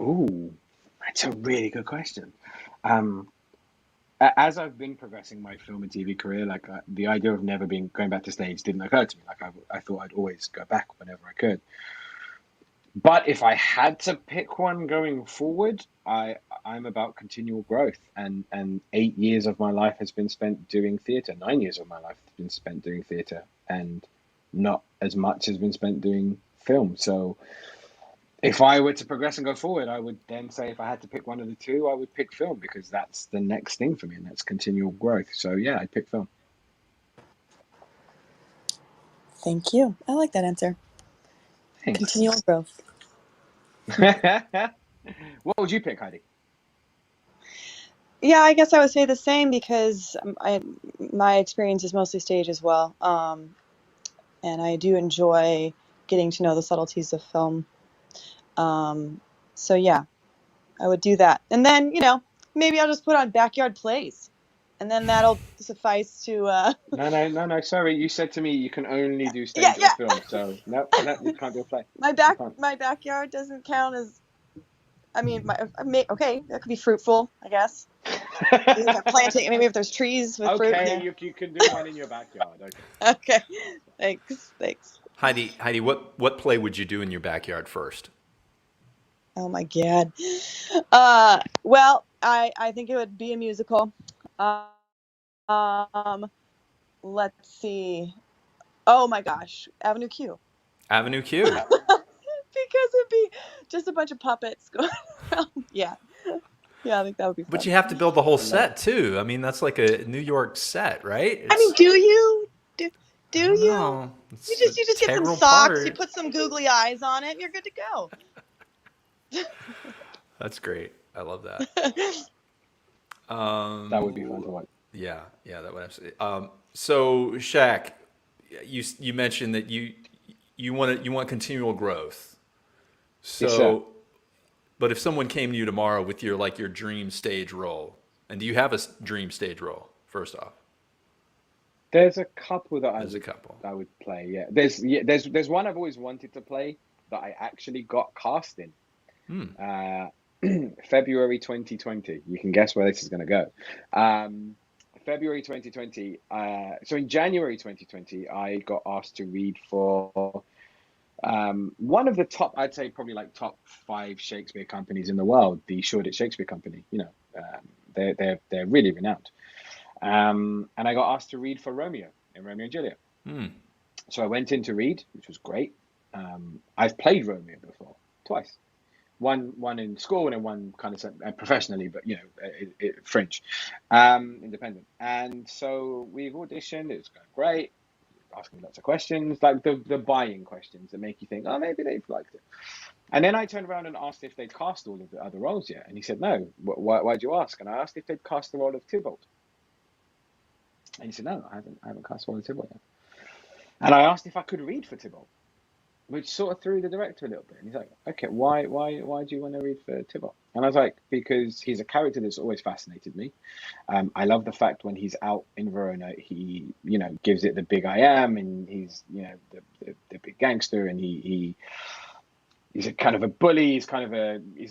Ooh, that's a really good question. Um, as I've been progressing my film and TV career, like the idea of never being going back to stage didn't occur to me. Like I thought I'd always go back whenever I could. But if I had to pick one going forward, I'm about continual growth, and 8 years of my life has been spent doing theatre. 9 years of my life has been spent doing theatre, and not as much has been spent doing film. So if I were to progress and go forward, I would then say if I had to pick one of the two, I would pick film because that's the next thing for me, and that's continual growth. So yeah, I'd pick film. Thank you. I like that answer. Thanks. Continual growth. What would you pick, Heidi? Yeah, I guess I would say the same because my experience is mostly stage as well, and I do enjoy getting to know the subtleties of film. So yeah, I would do that, and then maybe I'll just put on backyard plays, and then that'll suffice to. No. Sorry, you said to me you can only do Yeah, stage or yeah. film. So no, you can't do a play. My You can't. backyard doesn't count as. I mean, okay, that could be fruitful, I guess. Maybe if I'm planting, maybe if there's trees with fruit. Okay, Yeah. you can do one in your backyard. Okay. Okay. Thanks. Heidi, what play would you do in your backyard first? Oh my God. Well, I think it would be a musical. Um, let's see. Oh my gosh, Avenue Q. Avenue Q. Because it'd be just a bunch of puppets going around. Yeah, I think that would be fun. But you have to build the whole set too. I mean, that's like a New York set, right? I mean, do you? Do you? No, You just get some socks. You put some googly eyes on it, and you're good to go. That's great. I love that. That would be fun to watch. Yeah, that would absolutely. So Shaq, you mentioned that you want continual growth. So, Yes, sir. but if someone came to you tomorrow with your dream stage role, and do you have a dream stage role? First off, There's a couple that there's a couple. I would play. Yeah, there's one I've always wanted to play that I actually got cast in. February 2020. You can guess where this is going to go. February 2020. So in January 2020, I got asked to read for one of the top, I'd say probably like top 5 Shakespeare companies in the world, the Shoreditch Shakespeare Company. They're really renowned. And I got asked to read for Romeo in Romeo and Juliet. So I went in to read, which was great. I've played Romeo before, twice. One in school and then one kind of professionally, but French, independent. And so we've auditioned. It was going great. Asking lots of questions, like the buying questions that make you think, oh, maybe they've liked it. And then I turned around and asked if they'd cast all of the other roles yet. And he said, no. Why'd you ask? And I asked if they'd cast the role of Tybalt. And he said, no, I haven't cast the role of Tybalt yet. And I asked if I could read for Tybalt. which sort of threw the director a little bit. And he's like, okay, why do you want to read for Tybalt? And I was like, because he's a character that's always fascinated me. I love the fact when he's out in Verona, he, gives it the big I am, and he's, the big gangster, and he's a kind of a bully. He's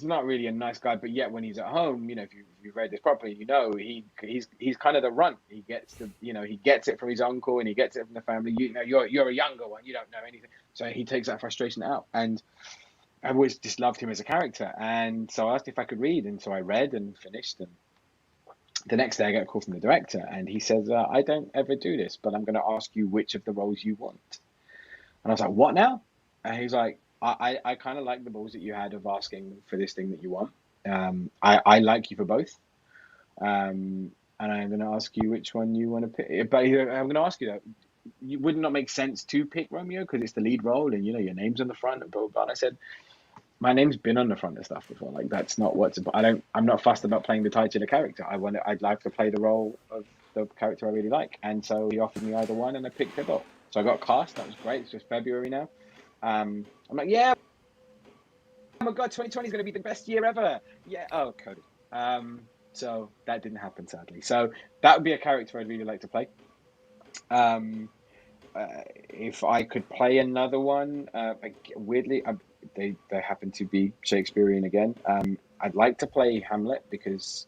not really a nice guy, but yet when he's at home, if you've read this properly, he's kind of the runt. He gets he gets it from his uncle, and he gets it from the family. You're a younger one, you don't know anything, so he takes that frustration out. And I always just loved him as a character, and so I asked if I could read, and so I read and finished. And the next day I get a call from the director, and he says, I don't ever do this, but I'm going to ask you which of the roles you want. And I was like, what now? And he's like, I kind of like the balls that you had of asking for this thing that you want. I like you for both. And I'm going to ask you which one you want to pick. But I'm going to ask you that. Would it not make sense to pick Romeo because it's the lead role and, your name's on the front and blah, blah, blah. And I said, my name's been on the front of stuff before. Like, that's not I'm not fussed about playing the titular character. I'd like to play the role of the character I really like. And so he offered me either one, and I picked Tybalt. So I got cast. That was great. It's just February now. I'm like, yeah, oh my God, 2020 is going to be the best year ever. Yeah. Oh, COVID. So that didn't happen, sadly. So that would be a character I'd really like to play. If I could play another one, weirdly, they happen to be Shakespearean again. I'd like to play Hamlet because,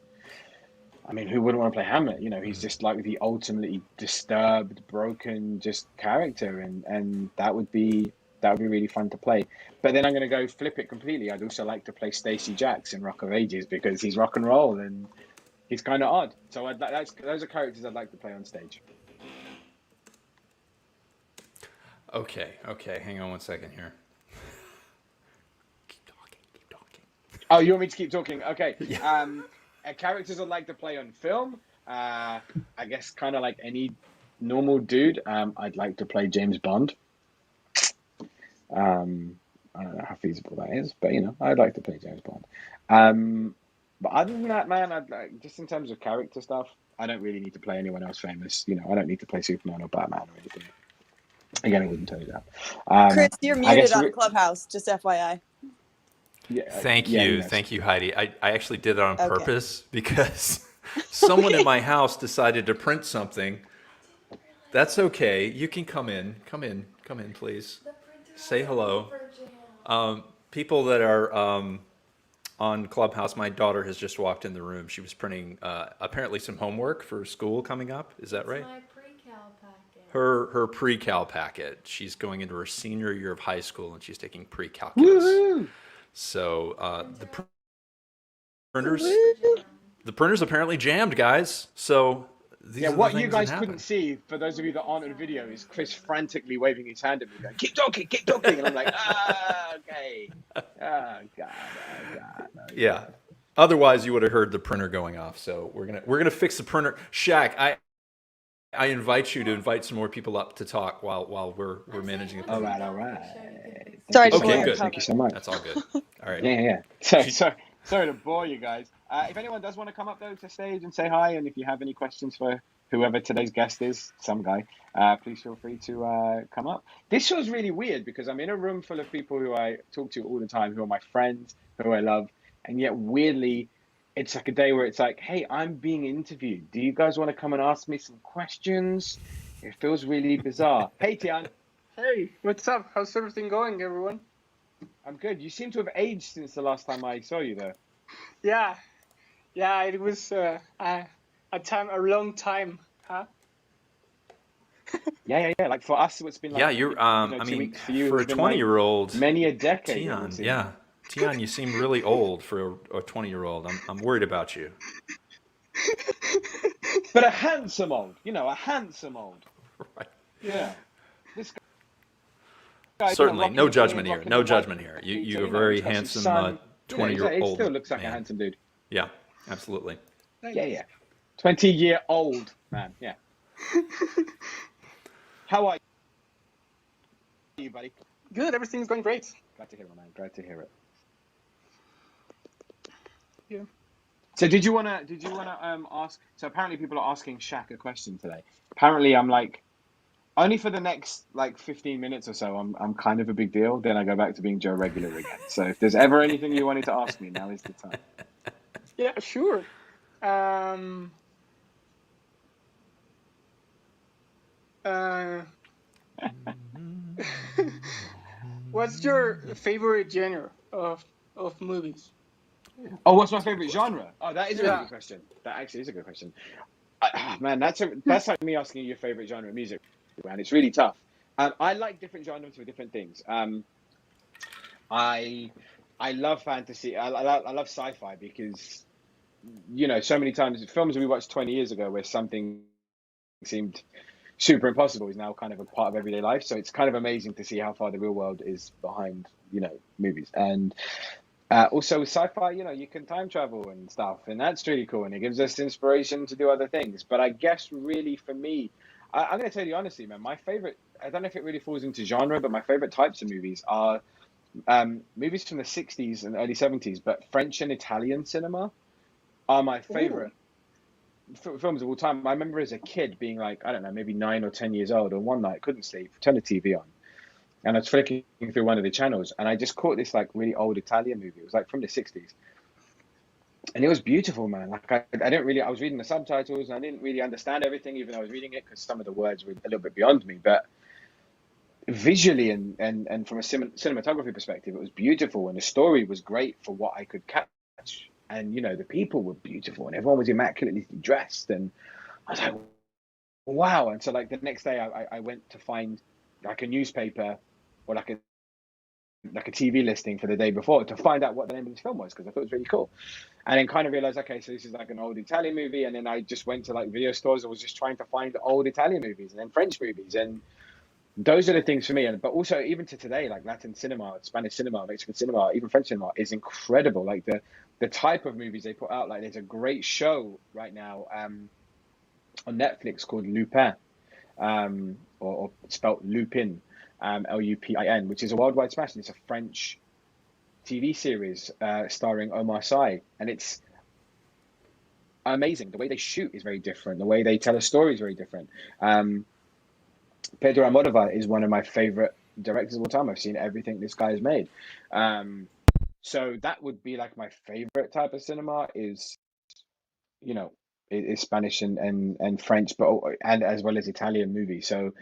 who wouldn't want to play Hamlet? He's just like the ultimately disturbed, broken, just character, and that would be really fun to play. But then I'm going to go flip it completely. I'd also like to play Stacey Jacks in Rock of Ages because he's rock and roll and he's kind of odd. So those are characters I'd like to play on stage. Okay. Hang on one second here. Keep talking. Oh, you want me to keep talking? Okay. Yeah. Characters I'd like to play on film. I guess kind of like any normal dude. I'd like to play James Bond. I don't know how feasible that is, but I'd like to play James Bond. But other than that, man, I'd like, just in terms of character stuff, I don't really need to play anyone else famous. I don't need to play Superman or Batman or anything. Again, I wouldn't tell you that. Chris, you're muted on Clubhouse, just FYI. Yeah, Thank you, Heidi. I actually did it on purpose because someone in my house decided to print something. That's okay. You can come in, please. Say hello. People that are on Clubhouse, my daughter has just walked in the room. She was printing apparently some homework for school coming up. Is that right? My pre-cal packet. Her pre-cal packet. She's going into her senior year of high school and she's taking pre-calculus. Woo-hoo! So the printers apparently jammed, guys. So these are what the you things that guys happen. couldn't see, for those of you that aren't on the video, is Chris frantically waving his hand at me, going, "Keep talking," and I'm like, okay. Oh God. Yeah. Otherwise, you would have heard the printer going off. So we're gonna fix the printer. Shaq, I invite you to invite some more people up to talk while we're managing the printer. All right. Sorry, Okay, good. Thank you so much. That's all good. All right. Yeah. Sorry to bore you guys. If anyone does want to come up though to stage and say hi, and if you have any questions for whoever today's guest is, some guy, please feel free to come up. This show's really weird because I'm in a room full of people who I talk to all the time, who are my friends, who I love, and yet weirdly, it's like a day where it's like, hey, I'm being interviewed. Do you guys want to come and ask me some questions? It feels really bizarre. Hey, Tian. Hey, what's up? How's everything going, everyone? I'm good. You seem to have aged since the last time I saw you, though. Yeah, it was a long time, huh? Yeah. Like for us, it's been like Yeah, you're. 2 weeks. For you, for a it's been like 20-year-old, many a decade. Tian. Yeah, Tian, you seem really old for a 20-year-old. I'm worried about you. But a handsome old, a handsome old. Right. Yeah. This guy. Certainly, no judgment here. No judgment here. You are very handsome 20-year-old. He still looks like man. a handsome dude. Yeah, absolutely. Yeah. 20-year-old man. Yeah. How are you, buddy? Good, everything's going great. Glad to hear it, man. Glad to hear it. Yeah. So did you wanna ask? So apparently people are asking Shaq a question today. Apparently I'm like, Only for the next like 15 minutes or so, I'm kind of a big deal. Then I go back to being Joe Regular again. So if there's ever anything you wanted to ask me, now is the time. Yeah, sure. Um, uh, what's your favorite genre of movies? Oh, what's my That's a good favorite question. genre? Oh, that is a really Yeah. good question. That actually is a good question. Man, that's like me asking you your favorite genre of music, man. It's really tough. I like different genres for different things. I I love fantasy. I love sci-fi because so many times films we watched 20 years ago where something seemed super impossible is now kind of a part of everyday life. So it's kind of amazing to see how far the real world is behind movies. And also with sci-fi, you can time travel and stuff, and that's really cool, and it gives us inspiration to do other things. But I guess really for me, I'm going to tell you honestly, man, my favorite, I don't know if it really falls into genre, but my favorite types of movies are movies from the 60s and early 70s, but French and Italian cinema are my Oh, favorite films of all time. I remember as a kid being like, I don't know, maybe 9 or 10 years old, and one night couldn't sleep, turned the TV on, and I was flicking through one of the channels, and I just caught this like really old Italian movie. It was like from the 60s, and it was beautiful, man. Like I didn't really, I was reading the subtitles, and I didn't really understand everything, even though I was reading it, because some of the words were a little bit beyond me. But visually and from a cinematography perspective, it was beautiful, and the story was great for what I could catch. And the people were beautiful, and everyone was immaculately dressed, and I was like, wow. And so like the next day, I went to find like a newspaper or like a TV listing for the day before to find out what the name of this film was because I thought it was really cool. And then kind of realized, okay, so this is like an old Italian movie. And then I just went to like video stores and was just trying to find old Italian movies and then French movies. And those are the things for me. And but also even to today, like Latin cinema, Spanish cinema, Mexican cinema, even French cinema is incredible. Like the type of movies they put out. Like there's a great show right now on Netflix called Lupin, or spelt Lupin, Lupin, which is a worldwide smash. And it's a French TV series starring Omar Sy, and it's amazing. The way they shoot is very different. The way they tell a story is very different. Um, Pedro Almodovar is one of my favorite directors of all time. I've seen everything this guy has made. Um, so that would be like my favorite type of cinema you know, is Spanish and French, and as well as Italian movies. So,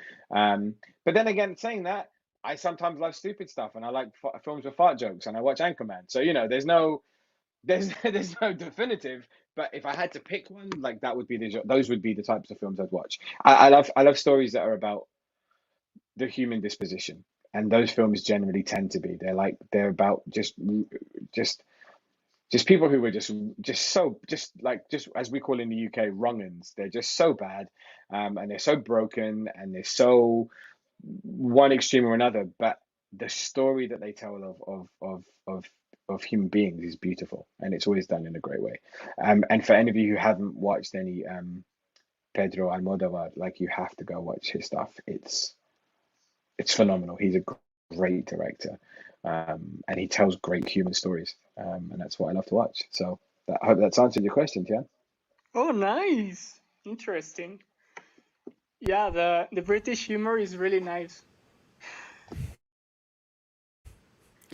but then again, saying that, I sometimes love stupid stuff, and I like films with fart jokes, and I watch Anchorman. So there's no definitive. But if I had to pick one, like that would be those would be the types of films I'd watch. I love stories that are about the human disposition, and those films generally tend to be. They're about just just people who were just as we call in the UK wrong'uns. They're just so bad, and they're so broken, and they're so one extreme or another. But the story that they tell of human beings is beautiful, and it's always done in a great way. And for any of you who haven't watched any Pedro Almodovar, like you have to go watch his stuff. It's phenomenal. He's a great director, and he tells great human stories, and that's what I love to watch. So I hope that's answered your question, Tian. oh, nice. Interesting. Yeah, the British humor is really nice.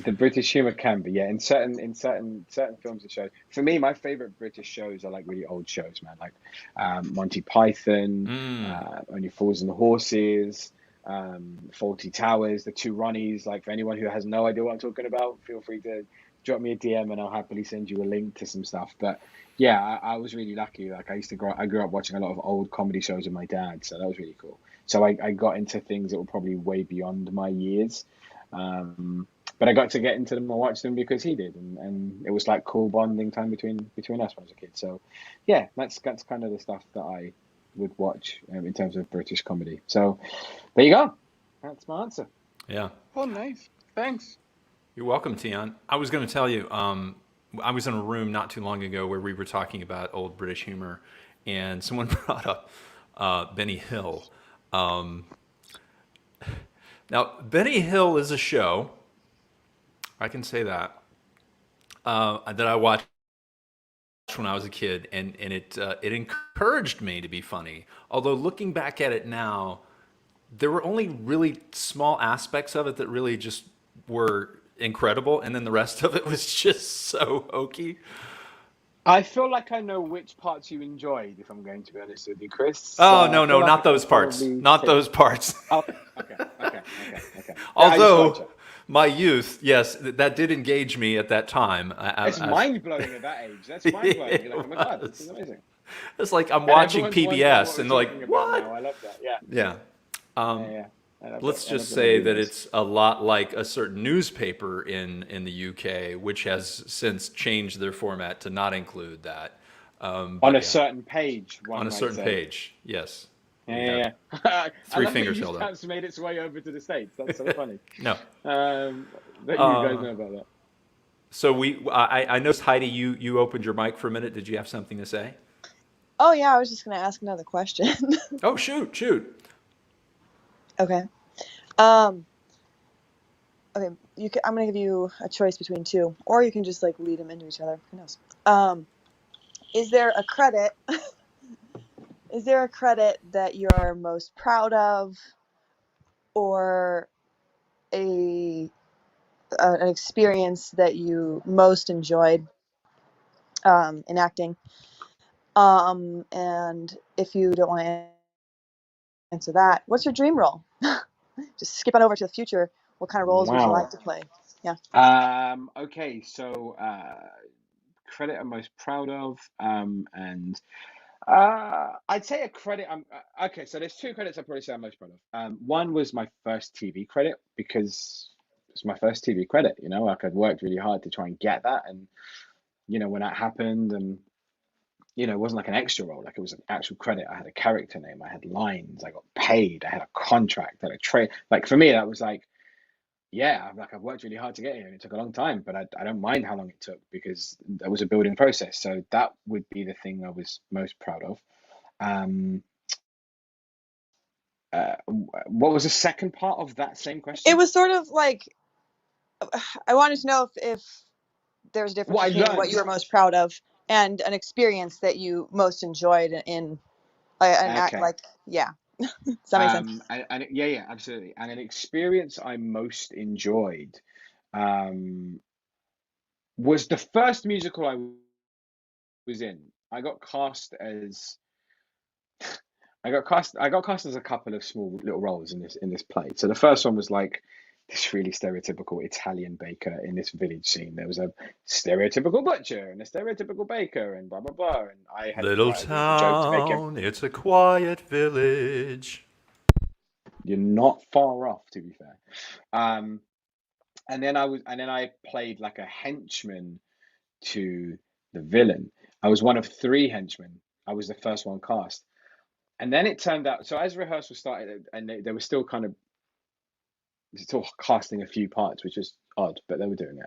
The British humor can be, yeah, in certain films and shows. For me, my favorite British shows are like really old shows, man, like Monty Python, Mm. Only Fools and Horses, Faulty Towers, the Two Ronnies. Like for anyone who has no idea what I'm talking about, feel free to drop me a DM and I'll happily send you a link to some stuff. But yeah, I was really lucky. Like I grew up watching a lot of old comedy shows with my dad, so that was really cool. So I got into things that were probably way beyond my years. Um, but I got to get into them and watch them because he did, and it was like cool bonding time between us when I was a kid. So, yeah, that's kind of the stuff that I would watch in terms of British comedy. So, there you go. That's my answer. Yeah. Oh, nice. Thanks. You're welcome, Tian. I was going to tell you, I was in a room not too long ago where we were talking about old British humor, and someone brought up Benny Hill. Um, Now, Benny Hill is a show, I can say that I watched when I was a kid, and it encouraged me to be funny. Although looking back at it now, there were only really small aspects of it that really just were incredible, and then the rest of it was just so hokey. I feel like I know which parts you enjoyed, if I'm going to be honest with you, Chris. Oh So I no, feel no, like I not can those parts. probably Not take. those parts. Okay, okay. Yeah, I just thought I'd Although check. my youth, yes, that did engage me at that time. It's mind blowing at that age. That's mind blowing. You're like, oh It my god, this is was. amazing. It's like I'm And watching everyone's wondering what PBS, we're and they're like, talking about "What?" now. I love that. Yeah, Yeah. yeah, yeah. I love that. Let's I love just the say that reveals. it's a lot like a certain newspaper in the UK, which has since changed their format to not include that. On But a yeah, certain page, on one a might certain say. page, yes, Yeah, we have yeah, yeah. I three love that fingers you held up. that's made its way over to the States. That's so funny. No. That you guys know about that. So I noticed Heidi, you opened your mic for a minute. Did you have something to say? Oh yeah, I was just gonna ask another question. Oh shoot. Okay. Um. Okay. I'm gonna give you a choice between two, or you can just like lead them into each other. Who knows? Um. Is there a credit? Is there a credit that you're most proud of, or a an experience that you most enjoyed in acting? And if you don't want to answer that, what's your dream role? Just skip on over to the future. What kind of roles would you like Wow. to play? Yeah. Okay. So, credit I'm most proud of, and I'd say a credit. Okay. So there's two credits I'd probably say I'm most proud of. One was my first TV credit because it's my first TV credit. You know, like I'd worked really hard to try and get that, and when that happened, and it wasn't like an extra role, like it was an actual credit. I had a character name, I had lines, I got paid, I had a contract, I had a trade. Like for me, that was like, yeah, I've worked really hard to get here, and it took a long time, but I don't mind how long it took because that was a building process. So that would be the thing I was most proud of. Um, what was the second part of that same It question? was sort of like I wanted to know if there's a difference What I between what you learned. were most proud of and an experience that you most enjoyed in an act. Okay. Like, yeah, does that make sense? Yeah, absolutely. And an experience I most enjoyed um, was the first musical I was in. I got cast as I got cast as a couple of small little roles in this play. So the first one was like this really stereotypical Italian baker in this village scene. There was a stereotypical butcher and a stereotypical baker and blah blah blah. And I had to Little write a bit of a joke to make him. town, it's a quiet village. You're not far off, to be fair. Um, and then I played like a henchman to the villain. I was one of three henchmen. I was the first one cast. And then it turned out, so as rehearsal started, and they were still casting a few parts, which is odd, but they were doing it.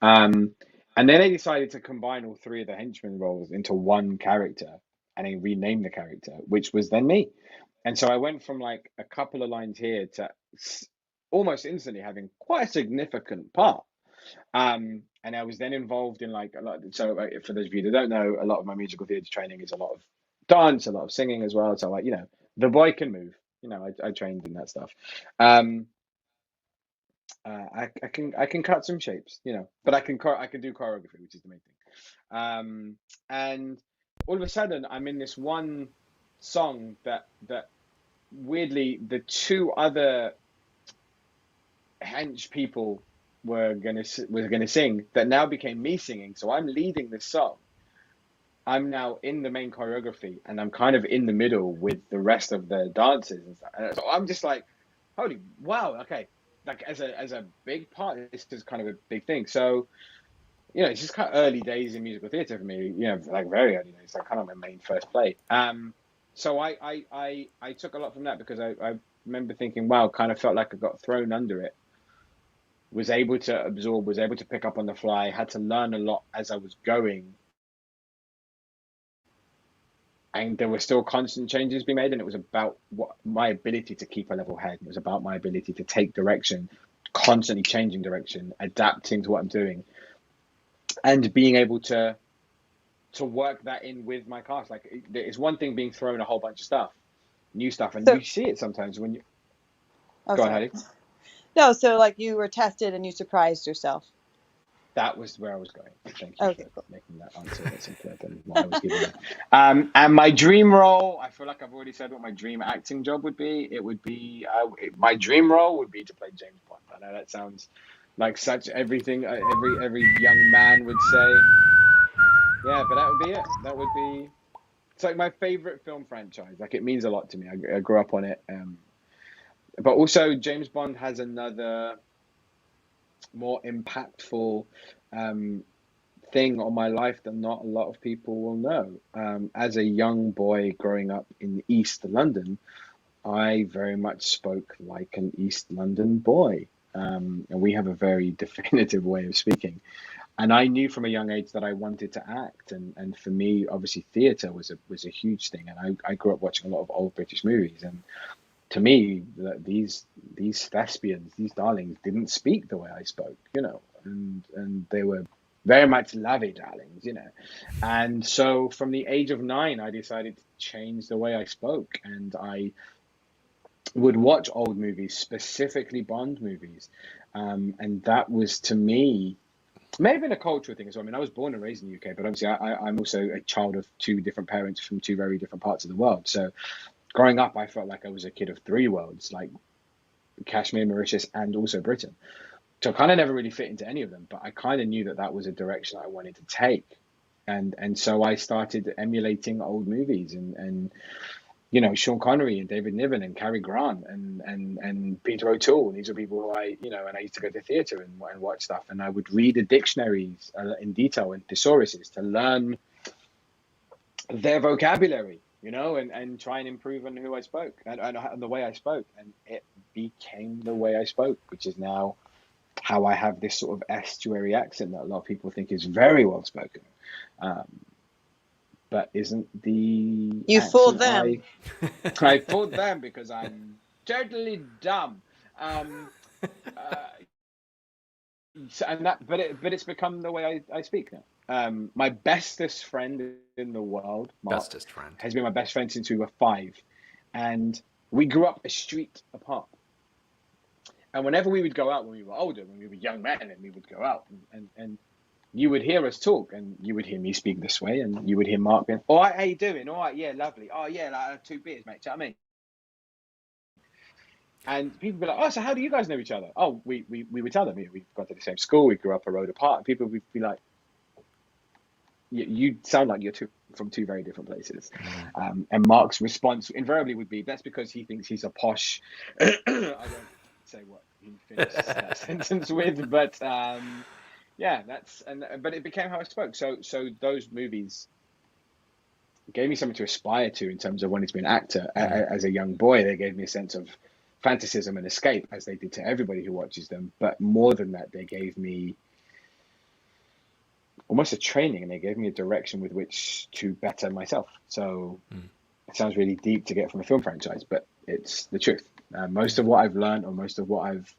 Um, and then they decided to combine all three of the henchman roles into one character and then rename the character, which was then me. And so I went from like a couple of lines here to almost instantly having quite a significant part. And I was then involved in like a lot. So for those of you that don't know, a lot of my musical theatre training is a lot of dance, a lot of singing as well. So like the boy can move. I trained in that stuff. Um, I can cut some shapes, but I can do choreography, which is the main thing. And all of a sudden, I'm in this one song that weirdly the two other hench people were gonna sing that now became me singing. So I'm leading this song. I'm now in the main choreography, and I'm kind of in the middle with the rest of the dancers and stuff. And so I'm just like, holy wow, okay. Like as a big part, this is kind of a big thing. So it's just kind of early days in musical theatre for me. Like very early days, like kind of my main first play. So I took a lot from that because I remember thinking, wow, kind of felt like I got thrown under it. Was able to absorb, was able to pick up on the fly, had to learn a lot as I was going. And there were still constant changes being made, and it was about my ability to keep a level head. It was about my ability to take direction, constantly changing direction, adapting to what I'm doing, and being able to work that in with my cast. Like it's one thing being thrown a whole bunch of stuff, new stuff, and So you see it sometimes when you. Oh, Go on, sorry. Heidi. No, so like you were tested and you surprised yourself. That was where I was going. Thank you Okay, for cool. making that answer a bit simpler than what I was giving it. And my dream role, I feel like I've already said what my dream acting job would be. It would be my dream role would be to play James Bond. I know that sounds like such everything every young man would say. Yeah, but that would be it. That would be. It's like my favorite film franchise. Like it means a lot to me. I grew up on it. But also James Bond has another more impactful um, thing on my life that not a lot of people will know. As a young boy growing up in East London, I very much spoke like an East London boy. And we have a very definitive way of speaking. And I knew from a young age that I wanted to act. And for me, obviously, theatre was a huge thing. And I grew up watching a lot of old British movies. And to me, these thespians, these darlings, didn't speak the way I spoke, and they were very much lovey darlings, And so from the age of 9, I decided to change the way I spoke, and I would watch old movies, specifically Bond movies, and that was to me. May have been a cultural thing as well. I mean, I was born and raised in the UK, but obviously I'm also a child of two different parents from two very different parts of the world. So growing up, I felt like I was a kid of three worlds, like Kashmir, Mauritius, and also Britain. So I kind of never really fit into any of them, but I kind of knew that that was a direction I wanted to take. And so I started emulating old movies and Sean Connery and David Niven and Cary Grant and Peter O'Toole. These are people who and I used to go to theatre and watch stuff, and I would read the dictionaries in detail and thesauruses to learn their vocabulary, and try and improve on who I spoke and the way I spoke. And it became the way I spoke, which is now how I have this sort of estuary accent that a lot of people think is very well spoken, but isn't the You fooled accent them. I fooled them because I'm totally dumb. Um, uh, but it's become the way I speak now. My bestest friend in the world, Mark, Bestest friend. has been my best friend since we were 5, and we grew up a street apart. And whenever we would go out when we were older, when we were young men, and we would go out, and you would hear us talk, and you would hear me speak this way, and you would hear Mark going, "All right, how you doing? All right, yeah, lovely. Oh yeah, like 2 beers, mate. Do you know what I mean?" And people would be like, "Oh, so how do you guys know each other?" Oh, we would tell them, we've gone to the same school, we grew up a road apart. And people would be like, "You sound like you're from two very different places." And Mark's response invariably would be, "That's because he thinks he's a posh." I won't say what he finished that sentence with, but yeah, but it became how I spoke. So those movies gave me something to aspire to in terms of wanting to be an actor. As a young boy, they gave me a sense of fantasism and escape, as they did to everybody who watches them. But more than that, they gave me almost a training, and they gave me a direction with which to better myself. So it sounds really deep to get from a film franchise, but it's the truth. Most of what I've learned, or most of what I've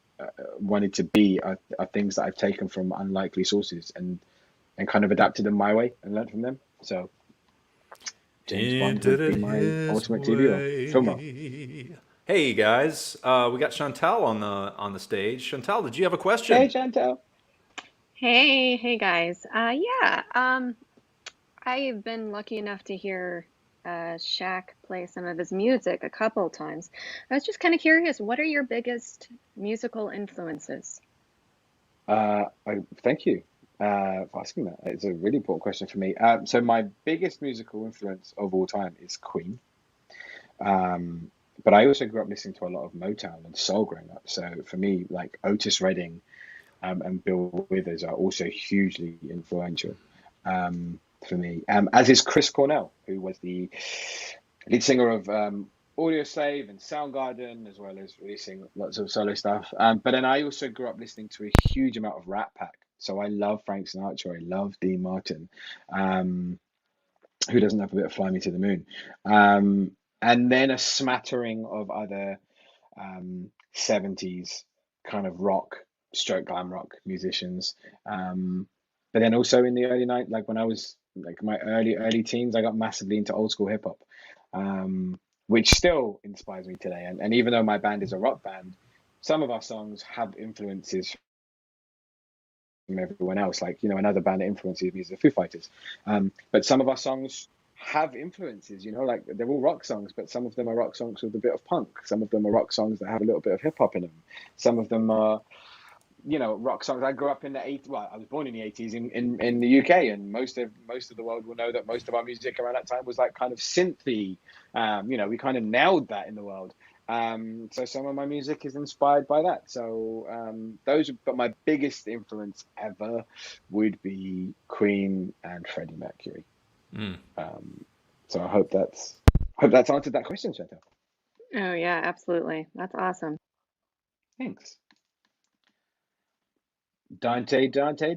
wanted to be, are things that I've taken from unlikely sources and kind of adapted them my way and learned from them. So James Bond would be my ultimate TV role, film role. Hey guys, we got Chantal on the stage. Chantal, did you have a Hey, question? Chantel. Hey guys. Yeah, I've been lucky enough to hear Shaq play some of his music a couple times. I was just kind of curious, what are your biggest musical influences? Thank you for asking that. It's a really important question for me. So my biggest musical influence of all time is Queen. But I also grew up listening to a lot of Motown and soul growing up. So for me, like Otis Redding and Bill Withers are also hugely influential for me. As is Chris Cornell, who was the lead singer of Audio Slave and Soundgarden, as well as releasing lots of solo stuff. But then I also grew up listening to a huge amount of Rat Pack. So I love Frank Sinatra, I love Dean Martin. Who doesn't have a bit of Fly Me to the Moon? And then a smattering of other 70s kind of rock, stroke glam rock musicians. But then also in the early night, like when I was like my early teens, I got massively into old school hip hop, which still inspires me today. And even though my band is a rock band, some of our songs have influences from everyone else. Like, another band that influences me is the Foo Fighters. But some of our songs have influences, like they're all rock songs, but some of them are rock songs with a bit of punk. Some of them are rock songs that have a little bit of hip hop in them. Some of them are, rock songs. I grew up in the 80s. Well, I was born in the 80s in the UK, and most of the world will know that most of our music around that time was like kind of synthy. We kind of nailed that in the world. So some of my music is inspired by that. So but my biggest influence ever would be Queen and Freddie Mercury. So I hope that's answered that question, Chantal. Oh yeah, absolutely. That's awesome. Thanks. Dante. Dante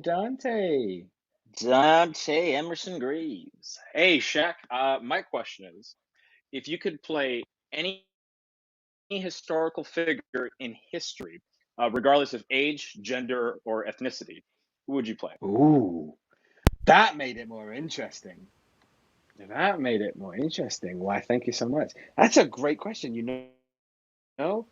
Emerson Greaves. Hey, Shaq. My question is, if you could play any historical figure in history, regardless of age, gender, or ethnicity, who would you play? Ooh, that made it more interesting. Why, thank you so much. That's a great question. I've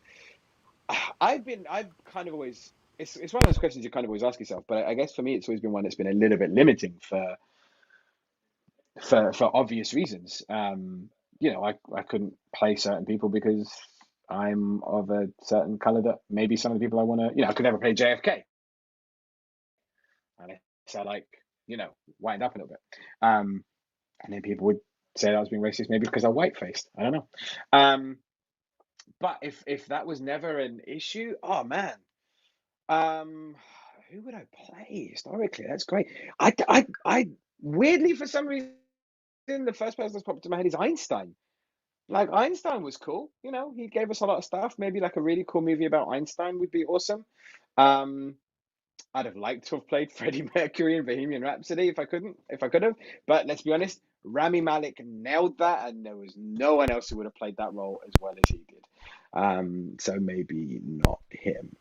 kind of always, it's one of those questions you kind of always ask yourself, but I guess for me, it's always been one that's been a little bit limiting for obvious reasons. I couldn't play certain people because I'm of a certain color that maybe some of the people I want to, I could never play JFK. Unless I whitened up a little bit. And then people would say that I was being racist, maybe because I'm white faced. I don't know. But if that was never an issue, oh man, who would I play historically? That's great. I weirdly, for some reason, the first person that's popped into my head is Einstein. Like, Einstein was cool. He gave us a lot of stuff. Maybe like a really cool movie about Einstein would be awesome. I'd have liked to have played Freddie Mercury in Bohemian Rhapsody if I could have. But let's be honest, Rami Malek nailed that, and there was no one else who would have played that role as well as he did. So maybe not him.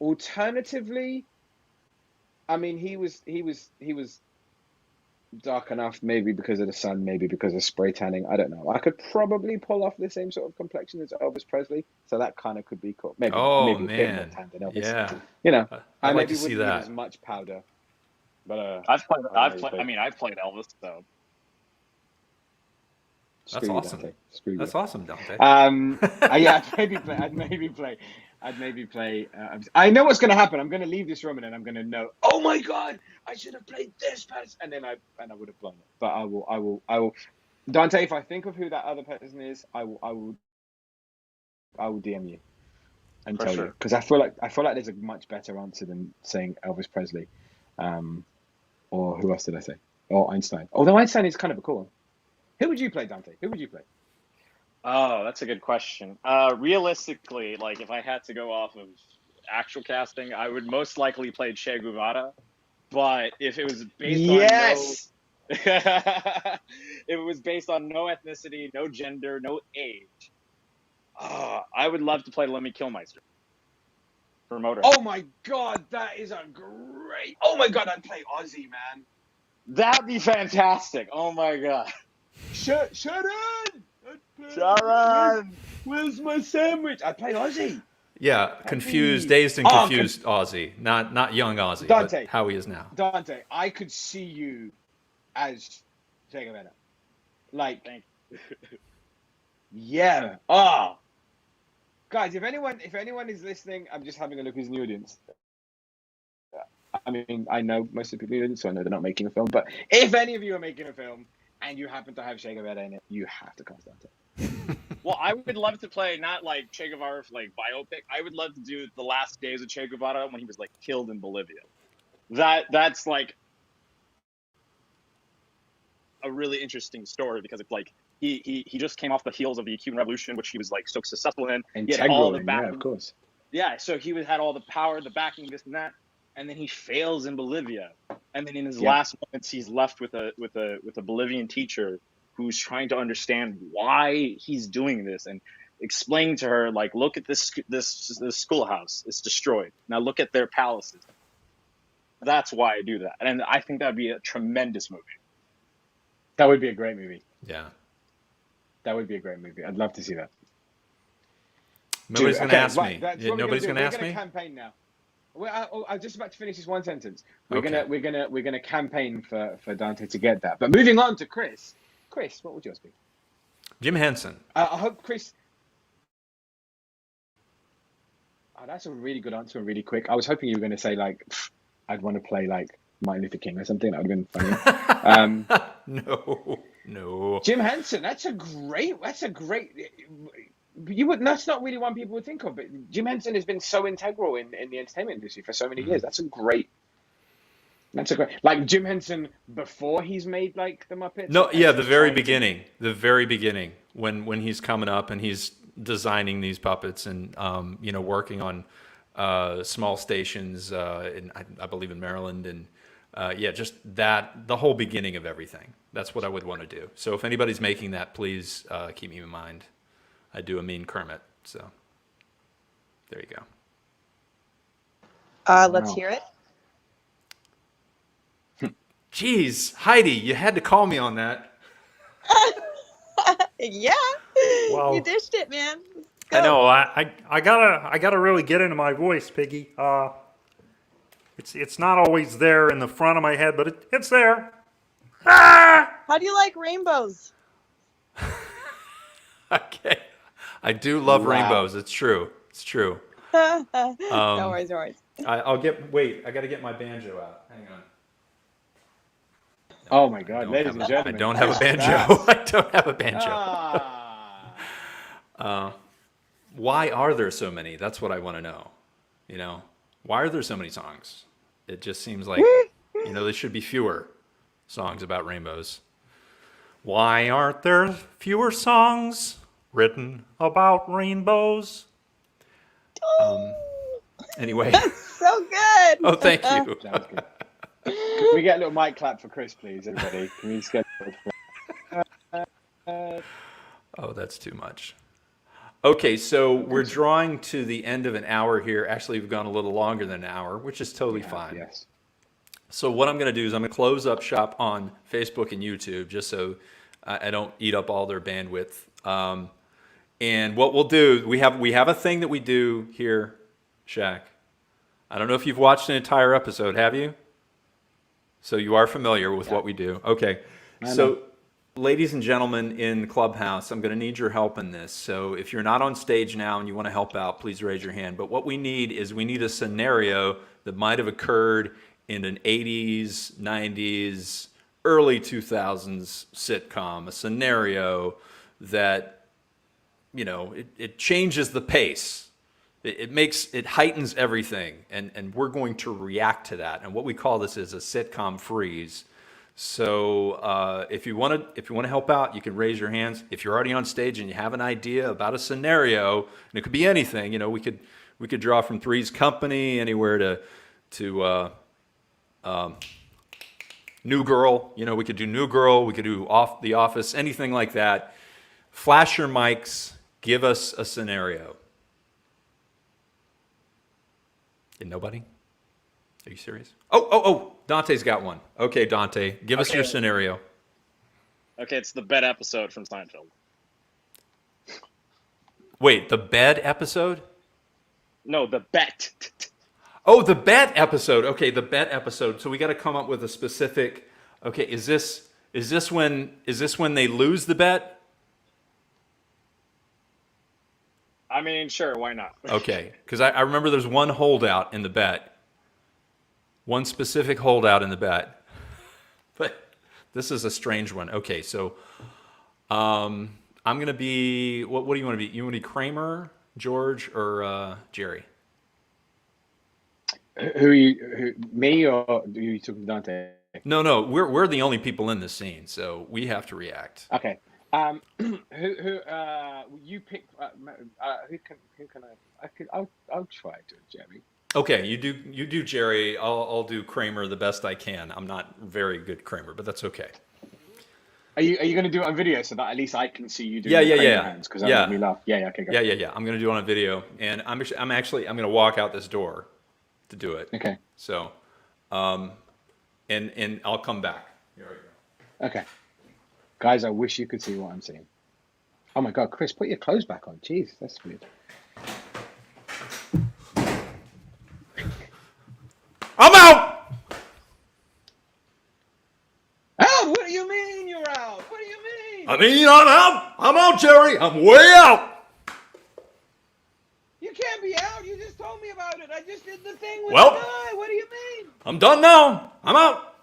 Alternatively, I mean, he was dark enough, maybe because of the sun, maybe because of spray tanning. I don't know. I could probably pull off the same sort of complexion as Elvis Presley, so that kind of could be cool. Maybe Oh maybe a bit more man, tan than Elvis. yeah, I I'd like maybe to see wouldn't need as that. much powder, but I've played. I don't know how you I play. mean, I've played Elvis, so That's Screw you, awesome. Dante. Screw you. That's awesome, Dante. Yeah, I'd maybe play. I know what's going to happen. I'm going to leave this room and then I'm going to know. Oh my God, I should have played this person, and then I would have blown it. But I will. Dante, if I think of who that other person is, I will DM you and for tell you, sure. because I feel like there's a much better answer than saying Elvis Presley, or who else did I say? Or Einstein. Although Einstein is kind of a cool one. Who would you play, Dante? Who would you play? Oh, that's a good question. Realistically, like if I had to go off of actual casting, I would most likely play Che Guevara. But if it was based on no, Yes. if it was based on no ethnicity, no gender, no age, I would love to play Lemmy Kilmister for Motorhead. Oh my God, that is a great. Oh my God, I'd play Ozzy, man. That'd be fantastic. Oh my God. Sharon! Sharon! Where's my sandwich? I'd play Ozzy. Yeah, confused, Be... dazed and confused Ozzy, not young Ozzy, Dante, but how he is now. Dante, I could see you as Che Guevara. Like, Thank you. yeah. Oh, guys, if anyone is listening, I'm just having a look who's in the audience. I mean, I know most of the people in the audience, so I know they're not making a film. But if any of you are making a film and you happen to have Che Guevara in it, you have to cast Dante. Well, I would love to play not like Che Guevara like biopic. I would love to do the last days of Che Guevara when he was like killed in Bolivia. That's like a really interesting story because it's like he just came off the heels of the Cuban Revolution, which he was like so successful in. He had all the backing. Yeah, of course. Yeah, so he had all the power, the backing, this and that, and then he fails in Bolivia, and then in his last moments, he's left with a Bolivian teacher who's trying to understand why he's doing this and explaining to her, like, look at this schoolhouse, it's destroyed. Now look at their palaces. That's why I do that, and I think that'd be a tremendous movie. That would be a great movie. Yeah, that would be a great movie. I'd love to see that. Nobody's going to ask right, me. that's Yeah, what we're nobody's gonna going do. to We're ask gonna me? campaign now. I'm just about to finish this one sentence. We're Okay. gonna campaign for Dante to get that. But moving on to Chris. Chris, what would yours be? Jim Henson. I hope Chris. Oh, that's a really good answer and really quick. I was hoping you were going to say like, I'd want to play like Martin Luther King or something. That would have been funny. No. Jim Henson. That's a great. You would. That's not really one people would think of. But Jim Henson has been so integral in the entertainment industry for so many years. That's a great. Like Jim Henson before he's made like the Muppets. No, and yeah, the very trying to- beginning, when he's coming up and he's designing these puppets and working on small stations I believe in Maryland and just that the whole beginning of everything. That's what I would want to do. So if anybody's making that, please keep me in mind. I do a mean Kermit, so there you go. Let's Wow. hear it. Jeez, Heidi, you had to call me on that. Yeah. Wow. You dished it, man. Let's I go. know. I gotta really get into my voice, Piggy. It's not always there in the front of my head, but it's there. Ah! How do you like rainbows? Okay. I do love Wow. rainbows. It's true. No worries, no worries. I got to get my banjo out. Hang on. Oh my God, ladies and I gentlemen. don't have a banjo. I don't have a banjo. Ah. Why are there so many? That's what I want to know. Why are there so many songs? It just seems like, there should be fewer songs about rainbows. Why aren't there fewer songs written about rainbows? Anyway. So good. Oh, thank you. Sounds good. Can we get a little mic clap for Chris, please, everybody? Can we just get Oh, that's too much. Okay, so we're drawing to the end of an hour here. Actually, we've gone a little longer than an hour, which is totally fine. Yes. So what I'm going to do is I'm going to close up shop on Facebook and YouTube just so I don't eat up all their bandwidth. And what we'll do, we have a thing that we do here, Shaq. I don't know if you've watched an entire episode, have you? So you are familiar with what we do. Okay. So ladies and gentlemen in Clubhouse, I'm going to need your help in this. So if you're not on stage now and you want to help out, please raise your hand. But what we need is a scenario that might have occurred in an 80s, 90s, early 2000s sitcom, a scenario that, it changes the pace. It heightens everything, and we're going to react to that. And what we call this is a sitcom freeze. So if you want to help out, you can raise your hands. If you're already on stage and you have an idea about a scenario, and it could be anything, we could draw from Three's Company anywhere to New Girl. We could do New Girl. We could do The Office, anything like that. Flash your mics. Give us a scenario. And nobody? Are you serious? Oh, Dante's got one. Okay, Dante, give us your scenario. Okay, it's the bed episode from Seinfeld. Wait, the bed episode? No, the bet. Oh, the bet episode. Okay, the bet episode. So we got to come up with a specific. Okay, is this when they lose the bet? I mean, sure, why not? Okay, because I remember there's one holdout in the bet. One specific holdout in the bet. But this is a strange one. Okay, so I'm going to be, what do you want to be? You want to be Kramer, George, or Jerry? Who are you? Me or are you talking to Dante? No, we're the only people in this scene, so we have to react. Okay. Who you pick? Who can I'll try to Jerry. Okay, you do Jerry. I'll do Kramer the best I can. I'm not very good Kramer, but that's okay. Are you going to do it on video so that at least I can see you doing Yeah. hands because that made me laugh. Yeah. Okay. Go. Yeah. I'm going to do it on a video, and I'm going to walk out this door to do it. Okay. So, and I'll come back. Here we go. Okay. Guys, I wish you could see what I'm seeing. Oh my God, Chris, put your clothes back on. Jeez, that's weird. I mean, I'm out. I'm out, Jerry. I'm way out. You can't be out. You just told me about it. I just did the thing with Well, the guy. What do you mean? I'm done now. I'm out.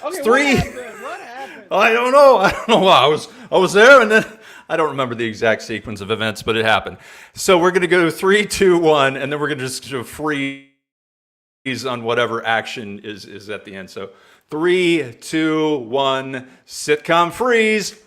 Okay, Three. what happened? What happened? I don't know. I don't know why. I was there, and then I don't remember the exact sequence of events, but it happened. So we're gonna go 3, 2, 1, and then we're gonna just freeze on whatever action is at the end. So 3, 2, 1, sitcom freeze.